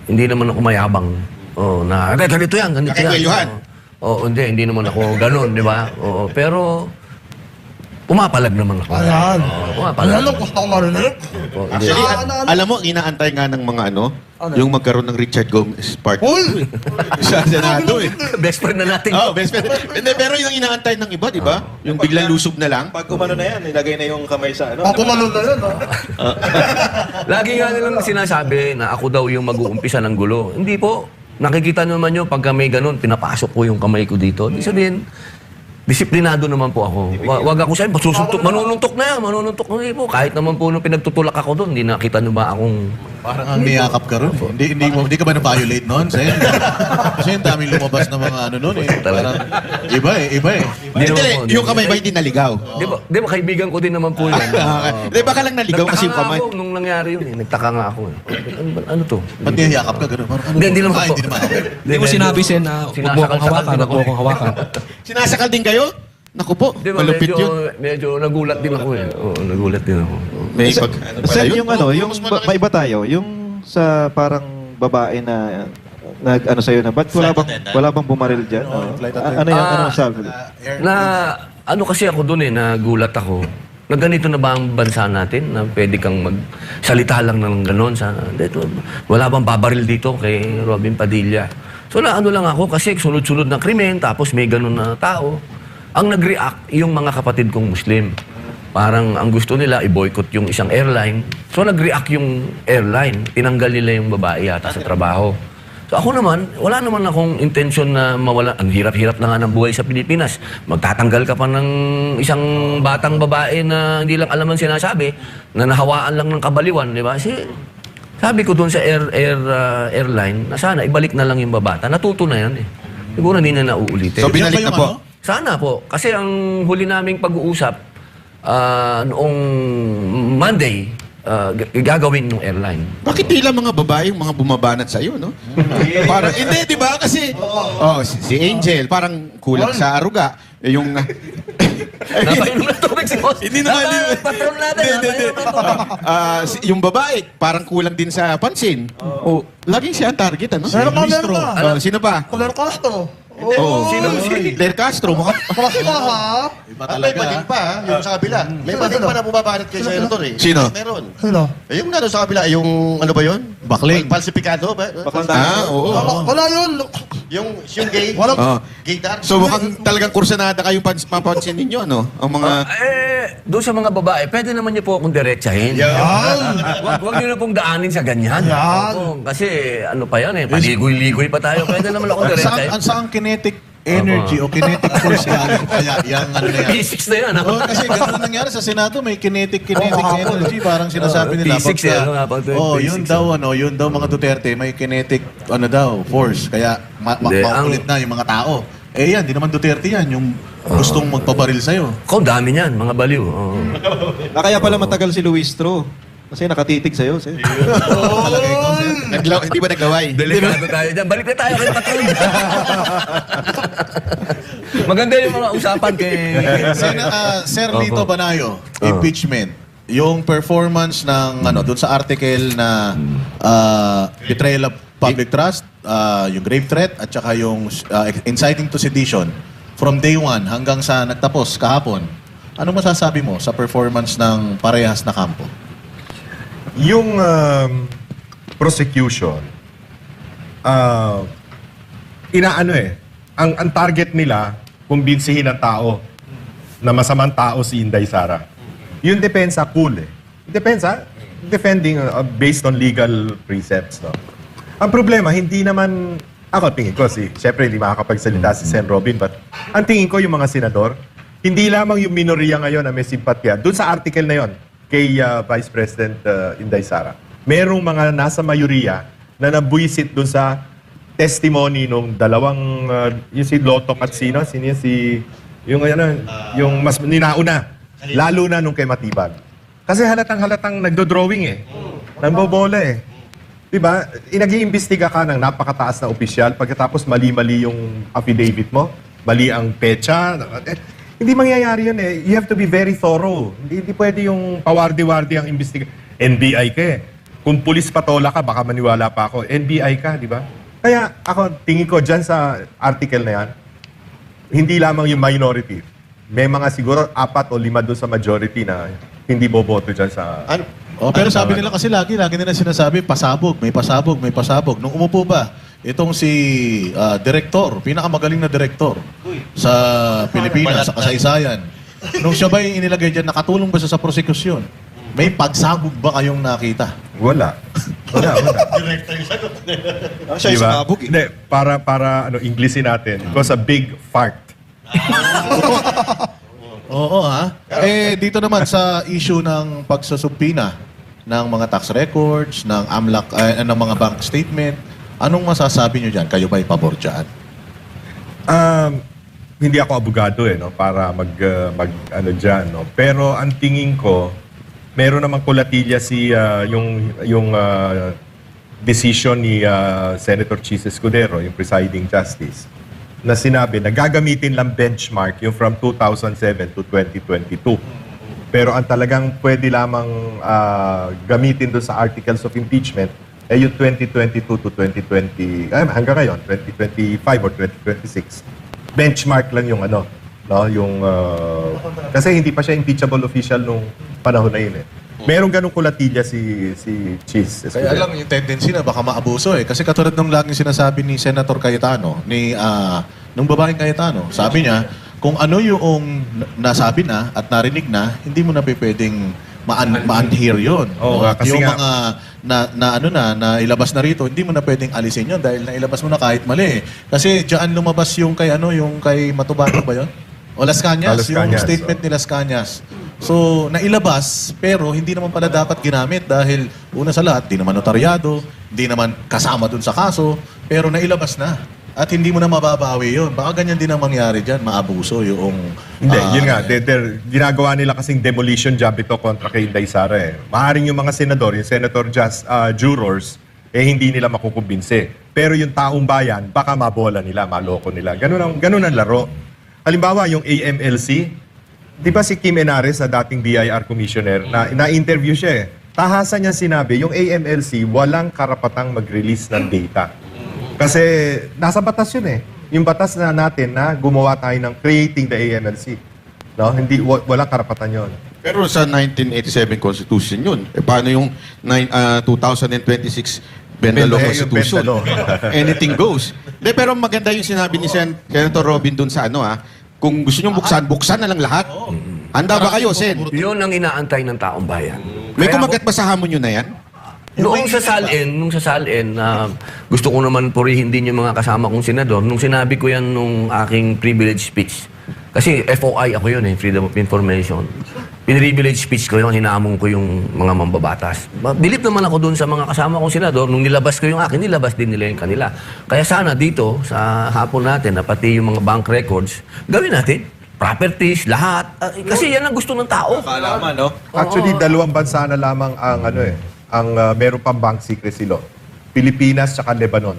hindi naman ako mayabang. Na ganito yan, ganito yan. Nakikuyuhan. Hindi naman ako ganun, di ba? Pero pumapalag naman ako. Ayan. Pumapalag. Ayan ang gusto ko marinig. Oh, hindi. Actually, Ah, alam mo, inaantay nga ng mga yung magkaroon ng Richard Gomez part Uy! sa Senado eh. Best friend na natin. Oh, best friend. Hindi, pero yung inaantay ng iba, di ba? Yung biglang lusob na lang. Pag kumano na yan, ilagay na yung kamay sa ano. Papumalun na yun, ha? Lagi nga nilang sinasabi na ako daw yung mag-uumpisa ng gulo. Hindi po. Nakikita naman nyo, pagka may ganun, pinapasok ko yung kamay ko dito. Ibig sabihin, disiplinado naman po ako. Wag ako sa'yo, manununtok na yan, manununtok na po. Kahit naman po nung pinagtutulak ako doon, hindi nakita nyo ba akong... Parang ang niyakap ka ron. Hindi ka ba na-violate noon, Sen? Kasi yung daming lumabas na mga ano noon eh. Parang iba eh. Hindi, yung kamay ba hindi naligaw? Di ba kaibigan ko din naman po yun. Di ba ka lang naligaw kasi yung kamay? Nagtaka nga ako nung nangyari yun eh. Nagtaka nga ako eh. Ano to? Ba't niyakap ka gano'n? Hindi naman po. Hindi mo sinabi, Sen, na huwag mo akong hawakan, huwag mo akong hawakan. Sinasakal din kayo? Naku po, Di ba, malupit yun. medyo nagulat din ako eh. Oo, nagulat din ako. May pag... Sen, yung yung maiba tayo, yung sa parang babae na ano sa'yo na, ba't wala bang bumaril dyan? Ano yan? Ano sabi? Ano kasi ako doon eh, nagulat ako. Na ganito na ba ang bansa natin na pwede kang magsalita lang ng gano'n sa wala bang babaril dito kay Robin Padilla. So ano lang ako kasi sunod-sunod na krimen tapos may gano'n na tao. Ang nag-react yung mga kapatid kong Muslim. Parang ang gusto nila i-boycott yung isang airline. So nag-react yung airline. Tinanggal nila yung babae yata sa trabaho. So ako naman, wala naman akong intensyon na mawala. Ang hirap-hirap na nga ng buhay sa Pilipinas. Magtatanggal ka pa ng isang batang babae na hindi lang alam ang sinasabi, na nahawaan lang ng kabaliwan, di ba? Sabi ko doon sa airline na sana ibalik na lang yung babata. Natuto na yan eh. Siguro hindi na nauulitin. So binalik na po? Sana po. Kasi ang huli naming pag-uusap, noong Monday, gagawin ng airline. Bakit tila mga babae yung mga bumabanat sa iyo, no? Parang hindi, 'di ba? Kasi si Angel parang kulang sa aruga. Yung Napainom na tubig si boss. Hindi naman patron natin. Yung babae parang kulang din sa pansin. Laging siya ang target, ano? Sino pa? Color Castro. Sino? Claire Castro. Kasi ha? May bading pa, yung sa kabila. May bading pa na bumabanat kay Senator eh. Sino? Meron. Sino? Yung nandun sa kabila, yung ano ba yun? Bakling. Falsifikado ba? Oo. Wala yun. Yung gay. Wala. Gaydar. So mukhang talagang kursanada kayong mapansin ninyo, ano? Ang mga... Doon sa mga babae, pwede naman niyo po akong diretsahin. Huwag niyo na pong daanin sa ganyan. Kasi ano pa yan eh, paligoy-ligoy pa tayo. Pwede naman akong diretsahin. Saan kinetic energy o kinetic force galing kaya yung ano na yan? Physics na yan. Kasi ganun nangyari sa Senado, may kinetic energy. Parang sinasabi nila. Physics yun daw mga Duterte, may kinetic force. Kaya makulit na yung mga tao. Yan, di naman Duterte yan. Yung gustong magpabaril sa'yo. Dami niyan, mga baliw. Kaya pala matagal si Luis Tro. Kasi nakatitig sa'yo. Hindi ba naglaway? Delikado tayo dyan. Balik na tayo kay Patron. Maganda yung mga usapan kay... Sir Lito Banayo, impeachment. Yung performance ng doon sa article na betrayal of public trust, yung grave threat, at saka yung inciting to sedition from day 1 hanggang sa nagtapos kahapon. Ano masasabi mo sa performance ng parehas na kampo? Yung prosecution, ang target nila, kumbinsihin ang tao na masamang tao si Inday Sara. Yung depensa, cool eh. Depensa, defending based on legal precepts. No? Ang problema, hindi naman, ako tingin ko, syempre hindi makakapagsalita si Sen. Robin, but ang tingin ko yung mga senador, hindi lamang yung minoriya ngayon na may simpatya, dun sa article na yon kay Vice President Inday Sara. Merong mga nasa mayoriya na nabuisit dun sa testimony nung dalawang, yung si Lotok at sino yun, yung mas ninauna, lalo na nung kay Matibag. Kasi halatang nagdo-drawing eh. Nambobola eh. Diba? Nag-iimbestiga ka ng napakataas na opisyal, pagkatapos mali-mali yung affidavit mo, mali ang pecha. Hindi mangyayari yun eh. You have to be very thorough. Hindi pwede yung pawardi-wardi ang imbestiga. NBI ka eh. Kung pulis patola ka, baka maniwala pa ako. NBI ka, di ba? Kaya ako, tingin ko dyan sa article na yan, hindi lamang yung minority, may mga siguro 4 o 5 doon sa majority na hindi boboto dyan sa... Ano? Pero sabi nila kasi lagi nila sinasabi, pasabog, may pasabog, may pasabog. Nung umupo ba, itong si direktor, pinakamagaling na direktor sa Pilipinas, sa kasaysayan. Nung siya ba yung inilagay dyan, nakatulong ba siya sa prosekusyon? May pagsabog ba kayong nakita? Wala. Wala. Direkta yung sagot. Siya yung sumabog eh. Hindi, para Englishin natin. It was a big fart. Oo ha. Dito naman sa issue ng pagsusubpina ng mga tax records, ng AMLAC, ng mga bank statement, anong masasabi nyo dyan? Kayo ba'y pabor dyan? Hindi ako abogado no, para ano dyan. No. Pero ang tingin ko, meron namang kulatilya yung decision ni Senator Chis Escudero, yung presiding justice, na sinabi na gagamitin lang benchmark yung from 2007 to 2022. Pero ang talagang pwede lamang gamitin doon sa articles of impeachment ay yung 2022 to 2020, hanggang ngayon, 2025 or 2026. Benchmark lang yung no, yung, kasi hindi pa siya impeachable official nung panahon na yun eh. Merong ganong kulatilya si Chis. Kaya alam yung tendency na baka maabuso eh. Kasi katulad ng laging sinasabi ni Senator Cayetano, nung babaeng Cayetano, sabi niya, kung ano yung nasabi na at narinig na, hindi mo na pwedeng ma-unhear yun. Kasi yung nga, mga na ilabas na rito, hindi mo na pwedeng alisin yun dahil nailabas mo na kahit mali. Kasi diyan lumabas yung kay Matubano ba yun? O Las Cañas, yung statement ni Las Cañas. So, nailabas, pero hindi naman pala dapat ginamit dahil una sa lahat, di naman notaryado, hindi naman kasama dun sa kaso, pero nailabas na. At hindi mo na mababawi yun. Baka ganyan din ang mangyari dyan, maabuso yung... Hindi, yun nga. Ginagawa nila kasing demolition job ito kontra kay Inday Sara eh. Maaring yung mga senador, yung senator jurors, hindi nila makukumbinse. Pero yung taong bayan, baka mabola nila, maloko nila. Ganun ang laro. Halimbawa, yung AMLC, di ba si Kim Enares na dating BIR commissioner, na-interview siya eh. Tahasan niya sinabi, yung AMLC, walang karapatang mag-release ng data. Kasi nasa batas yun eh. Yung batas na natin na gumawa tayo ng creating the AMLC. No? Walang karapatan yun. Pero sa 1987 Constitution yun. Paano yung 2026 Bendalo Constitution? Anything goes. Pero maganda yung sinabi ni Senator Robin dun sa kung gusto nyo buksan na lang lahat. Handa ba kayo, Sen? Yun ang inaantay ng taong bayan. May kumagat ba sa hamon nyo na yan? Nung sa salin, gusto ko naman purihin din yung mga kasama kong senador. Nung sinabi ko yan nung aking privilege speech, kasi FOI ako yun Freedom of Information. Privilege speech ko yun, hinamon ko yung mga mambabatas. Bilip naman ako dun sa mga kasama kong senador. Nung nilabas ko yung akin, nilabas din nila yung kanila. Kaya sana dito, sa hapon natin, na pati yung mga bank records, gawin natin. Properties, lahat. Kasi yan ang gusto ng tao. Kaalaman, no? Actually, 2 bansa na lamang ang meron pang bank secrecy law. Pilipinas at Lebanon.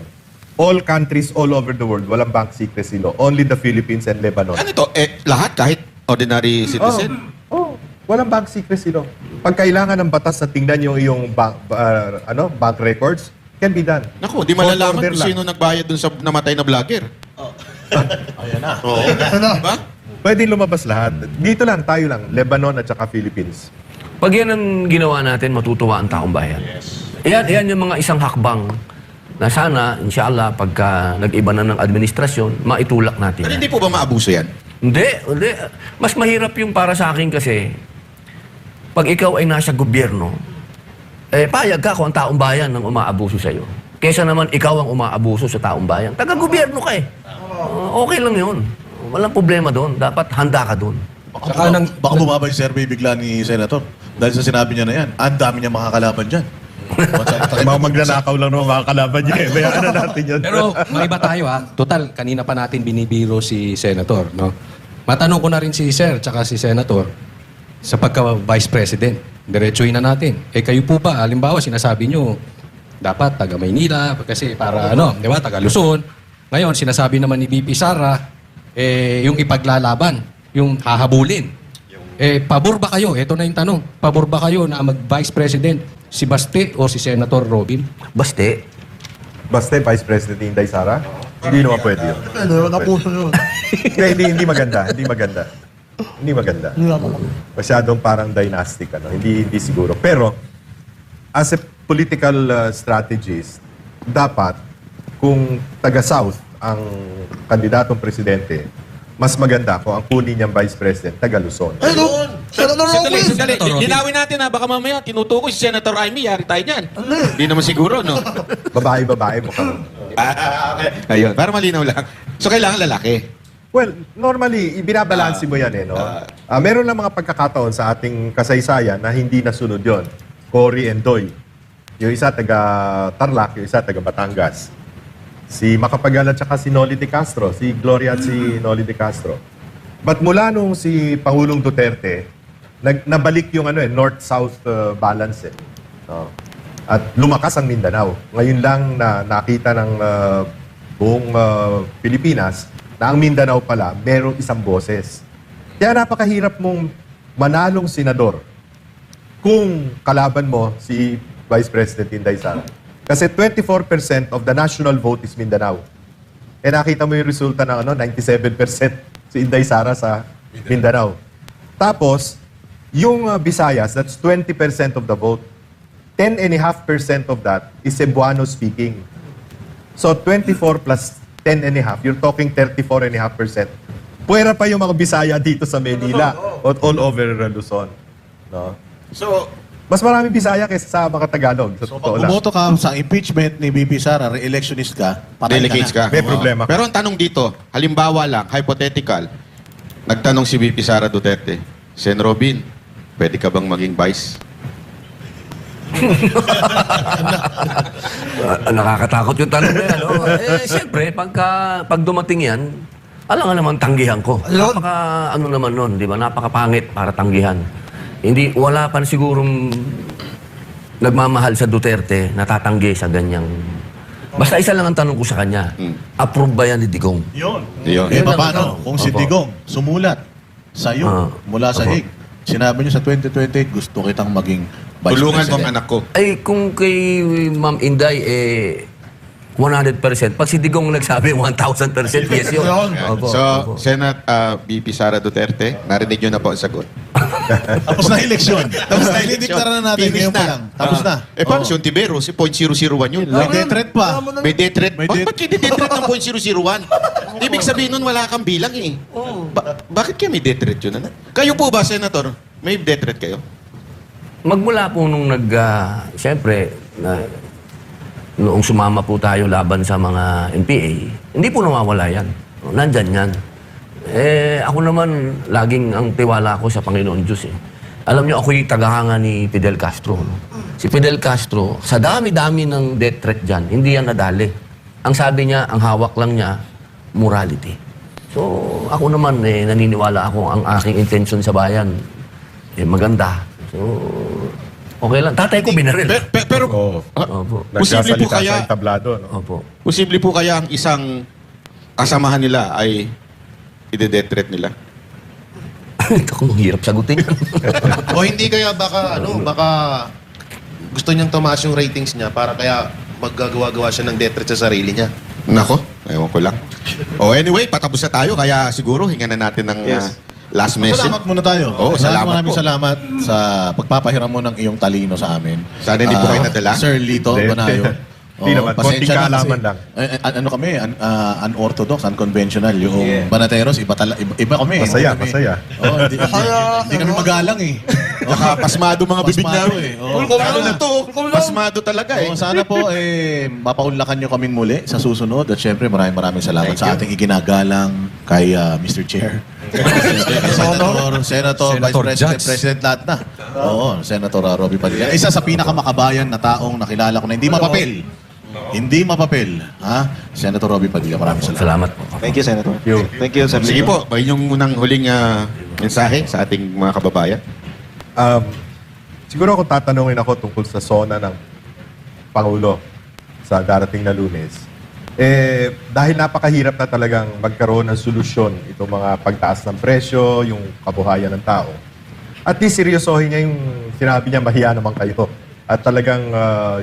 All countries all over the world, walang bank secrecy law. Only the Philippines and Lebanon. Ano to? Lahat kahit ordinary citizen? Walang bank secrecy law. Pag kailangan ng batas na tingnan yung iyong bank records, can be done. Naku, di malalaman kung sino nagbayad dun sa namatay na vlogger. Ayan na. Oo. Diba? Pwede lumabas lahat. Dito lang, tayo lang. Lebanon at saka Philippines. Pag yan ang ginawa natin, matutuwa ang taong bayan. Yan yung mga isang hakbang na sana, inshallah, pagka nag-iba na ng administrasyon, maitulak natin. Pero hindi po ba maabuso yan? Hindi. Mas mahirap yung para sa akin kasi, pag ikaw ay nasa gobyerno, payag ka kung ang taong bayan ang umaabuso sa'yo. Kesa naman ikaw ang umaabuso sa taong bayan. Taga-gobyerno ka eh. Okay lang yun. Walang problema doon. Dapat handa ka doon. Baka bumaba yung survey bigla ni Senator. Dahil sa sinabi niya na yan, ang dami niya makakalaban dyan. Mga magnanakaw lang naman makakalaban niya eh. Bayaan na natin yun. Pero maiba tayo Total, kanina pa natin binibiro si Senator, no? Matanong ko na rin si Sir tsaka si Senator sa pagka-Vice President. Diretsuhin na natin. Kayo po ba, halimbawa, sinasabi nyo, dapat taga Maynila, kasi para di ba, taga Luzon. Ngayon, sinasabi naman ni VP Sara, yung ipaglalaban, yung hahabulin. Pabor ba kayo? Ito na yung tanong. Pabor ba kayo na mag-Vice President si Baste o si Senator Robin? Baste. Baste, Vice President Inday Sara? Hindi naman pwede yun. Napuso yun. Hindi maganda. Hindi maganda. Hindi maganda. Hindi naman. Masyadong parang dynastic, hindi siguro. Pero, as a political strategist, dapat, kung taga-South ang kandidatong presidente, mas maganda kung ang kunin niyang Vice President, taga-Luzon. Ay, no! Senator Sandali, Robin! sandali. Linawin natin ha, baka mamaya tinutukoy si Senator Amy, yari tayo niyan. Hindi naman siguro, no? Babae mukhang. Ayun, para malinaw lang. So, kailangan lalaki. Well, normally, ibinabalansi mo yan no? Meron lang mga pagkakataon sa ating kasaysayan na hindi nasunod yon. Cory and Doy. Yung isa taga Tarlac, yung isa taga Batangas. Si Macapagal at saka si Noli de Castro, si Gloria at si Noli de Castro. But mula nung si Pangulong Duterte, nabalik yung north-south balance. No? At lumakas ang Mindanao. Ngayon lang na nakita ng buong Pilipinas na ang Mindanao pala merong isang boses. Kaya napakahirap mong manalong senador kung kalaban mo si Vice President Inday Sara. Kasi 24% of the national vote is Mindanao. Eh nakita mo yung resulta ng 97% si Inday Sara sa Mindanao. Tapos, yung Visayas, that's 20% of the vote. 10.5% of that is Cebuano speaking. So 24 plus 10.5, you're talking 34.5%. Puwera pa yung mga Bisaya dito sa Manila at all over Luzon. No? So, mas maraming Bisaya kaysa sa mga Tagalog. Sa So, totoo pag lang. bumoto ka sa impeachment ni BP Sara, re-electionist ka, patay delegates ka. ka. May problema ka. Pero ang tanong dito, halimbawa lang, hypothetical, nagtanong si VP Sara Duterte, Sen. Robin, pwede ka bang maging vice? Nakakatakot yung tanong na yan. No? Siyempre, pag dumating yan, alam nga naman tanggihan ko. Napaka, naman nun, di ba? Napakapangit para tanggihan. Hindi, wala pa sigurong nagmamahal sa Duterte na tatanggi sa ganyang... Basta isa lang ang tanong ko sa kanya. Approve ba yan ni Digong? Yun. Yun. Eh, Yun ang paano? tanong. Kung si Opo. Digong sumulat sa'yo mula sa Hague, sinabi niyo sa 2028, gusto kitang maging vice Tulungan mo president. ang anak ko. Ay, kung kay Ma'am Inday, 100%. Pag si Digong nagsabi, 1,000% yes yun. Opo, So, opo. Senate VP Sara Duterte, narinig nyo na po ang sagot. Tapos na eleksyon. Tapos na eleksyon. Na natin Finish ngayon pa lang. Tapos na. Eh, paano si Ontivero? Si .001 yun. May death threat pa. May death threat. May death- Ba't hindi death threat ng .001? Ibig sabihin nun, wala kang bilang eh. Bakit kayo may death threat yun? Kayo po ba, Senator? May death threat kayo? Magmula po nung siyempre, noong sumama po tayo laban sa mga NPA, hindi po nawawala yan. Nandyan yan. Ako naman, laging ang tiwala ko sa Panginoon Diyos eh. Alam niyo, ako'y tagahanga ni Fidel Castro. No? Si Fidel Castro, sa dami-dami ng death threat dyan, hindi yan nadali. Ang sabi niya, ang hawak lang niya, morality. So, ako naman, naniniwala ako ang aking intention sa bayan, maganda. So, okay lang. Tatay ko binaril. Pero, Opo. posible po Nagsasalita kaya, sa entablado, no? Opo. posible po kaya ang isang kasamahan nila ay ide-death threat nila? Ako, hirap sagutin yan. O hindi kaya baka gusto niyang tumaas yung ratings niya para kaya maggagawa-gawa siya ng death threat sa sarili niya. Nako, ewan ko lang. Anyway, patapos na tayo, kaya siguro hinga na natin ng last message. Salamat muna tayo. Oo, salamat Maraming po. salamat sa pagpapahiram mo ng iyong talino sa amin. Sana hindi po kayo nadala. Sir Lito Hindi. Banayo. Hindi naman. Konting pasensya na kaalaman kasi, lang. ano kami, unorthodox, unconventional. Yung Banateros, iba kami. Masaya, Hindi kami- masaya. Oo, hindi kami magalang eh. Baka pasmado mga bibig Pasmado namin. eh. Oo. Ano na to? Pasmado talaga eh. Oo, sana po mapaunlakan nyo kaming muli sa susunod. At syempre maraming salamat sa ating iginagalang kay Mr. Chair. Senator, Vice President, Judge. President lahat na. Oo, Senator Robby Padilla. Isa sa pinakamakabayan na taong nakilala ko na hindi mapapel. Hindi mapapel. Ha? Senator Robby Padilla, maraming salamat. Salamat po. Thank you, Senator. Thank you, Sir Sige Lito. po, yung unang huling mensahe sa ating mga kababayan. Siguro kung tatanungin ako tungkol sa SONA ng Pangulo sa darating na Lunes, dahil napakahirap na talagang magkaroon ng solusyon itong mga pagtaas ng presyo, yung kabuhayan ng tao. At least seryosohin niya yung sinabi niya, mahiya naman kayo. At talagang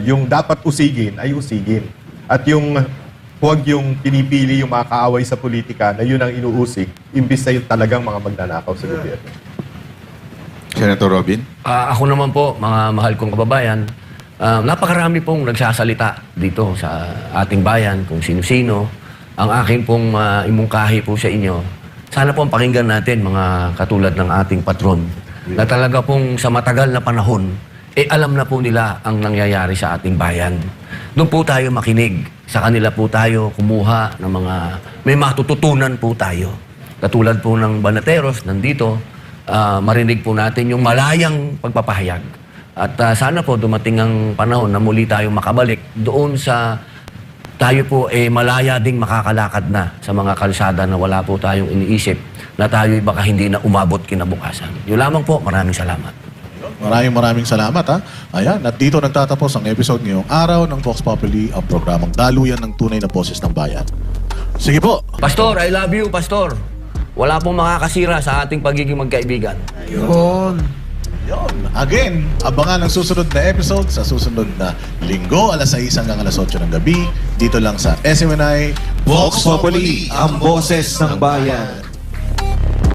yung dapat usigin ay usigin. At yung huwag yung pinipili yung mga kaaway sa politika na yun ang inuusig, imbis na yung talagang mga magnanakaw sa gobyerno. Senator Robin? Ako naman po, mga mahal kong kababayan, napakarami pong nagsasalita dito sa ating bayan, kung sino-sino. Ang akin pong imungkahi po sa inyo, sana po ang pakinggan natin mga katulad ng ating patron, na talaga pong sa matagal na panahon, alam na po nila ang nangyayari sa ating bayan. Doon po tayo makinig. Sa kanila po tayo kumuha ng mga, may matututunan po tayo. Katulad po ng Banateros, nandito, marinig po natin yung malayang pagpapahayag. At sana po dumating ang panahon na muli tayo makabalik doon sa tayo po malaya ding makakalakad na sa mga kalsada na wala po tayong iniisip na tayo baka hindi na umabot kinabukasan. Yun lamang po, maraming salamat. Maraming salamat ha. Ayan, at dito nagtatapos ang episode ngayong araw ng Vox Populi, ang programang Daluyan ng Tunay na Boses ng Bayan. Sige po. Pastor, I love you, Pastor. Wala pong makakasira sa ating pagiging magkaibigan. Yun. Again, abangan ang susunod na episode sa susunod na linggo, alas 6 hanggang alas 8 ng gabi, dito lang sa SMNI Vox Populi, ang boses ng bayan.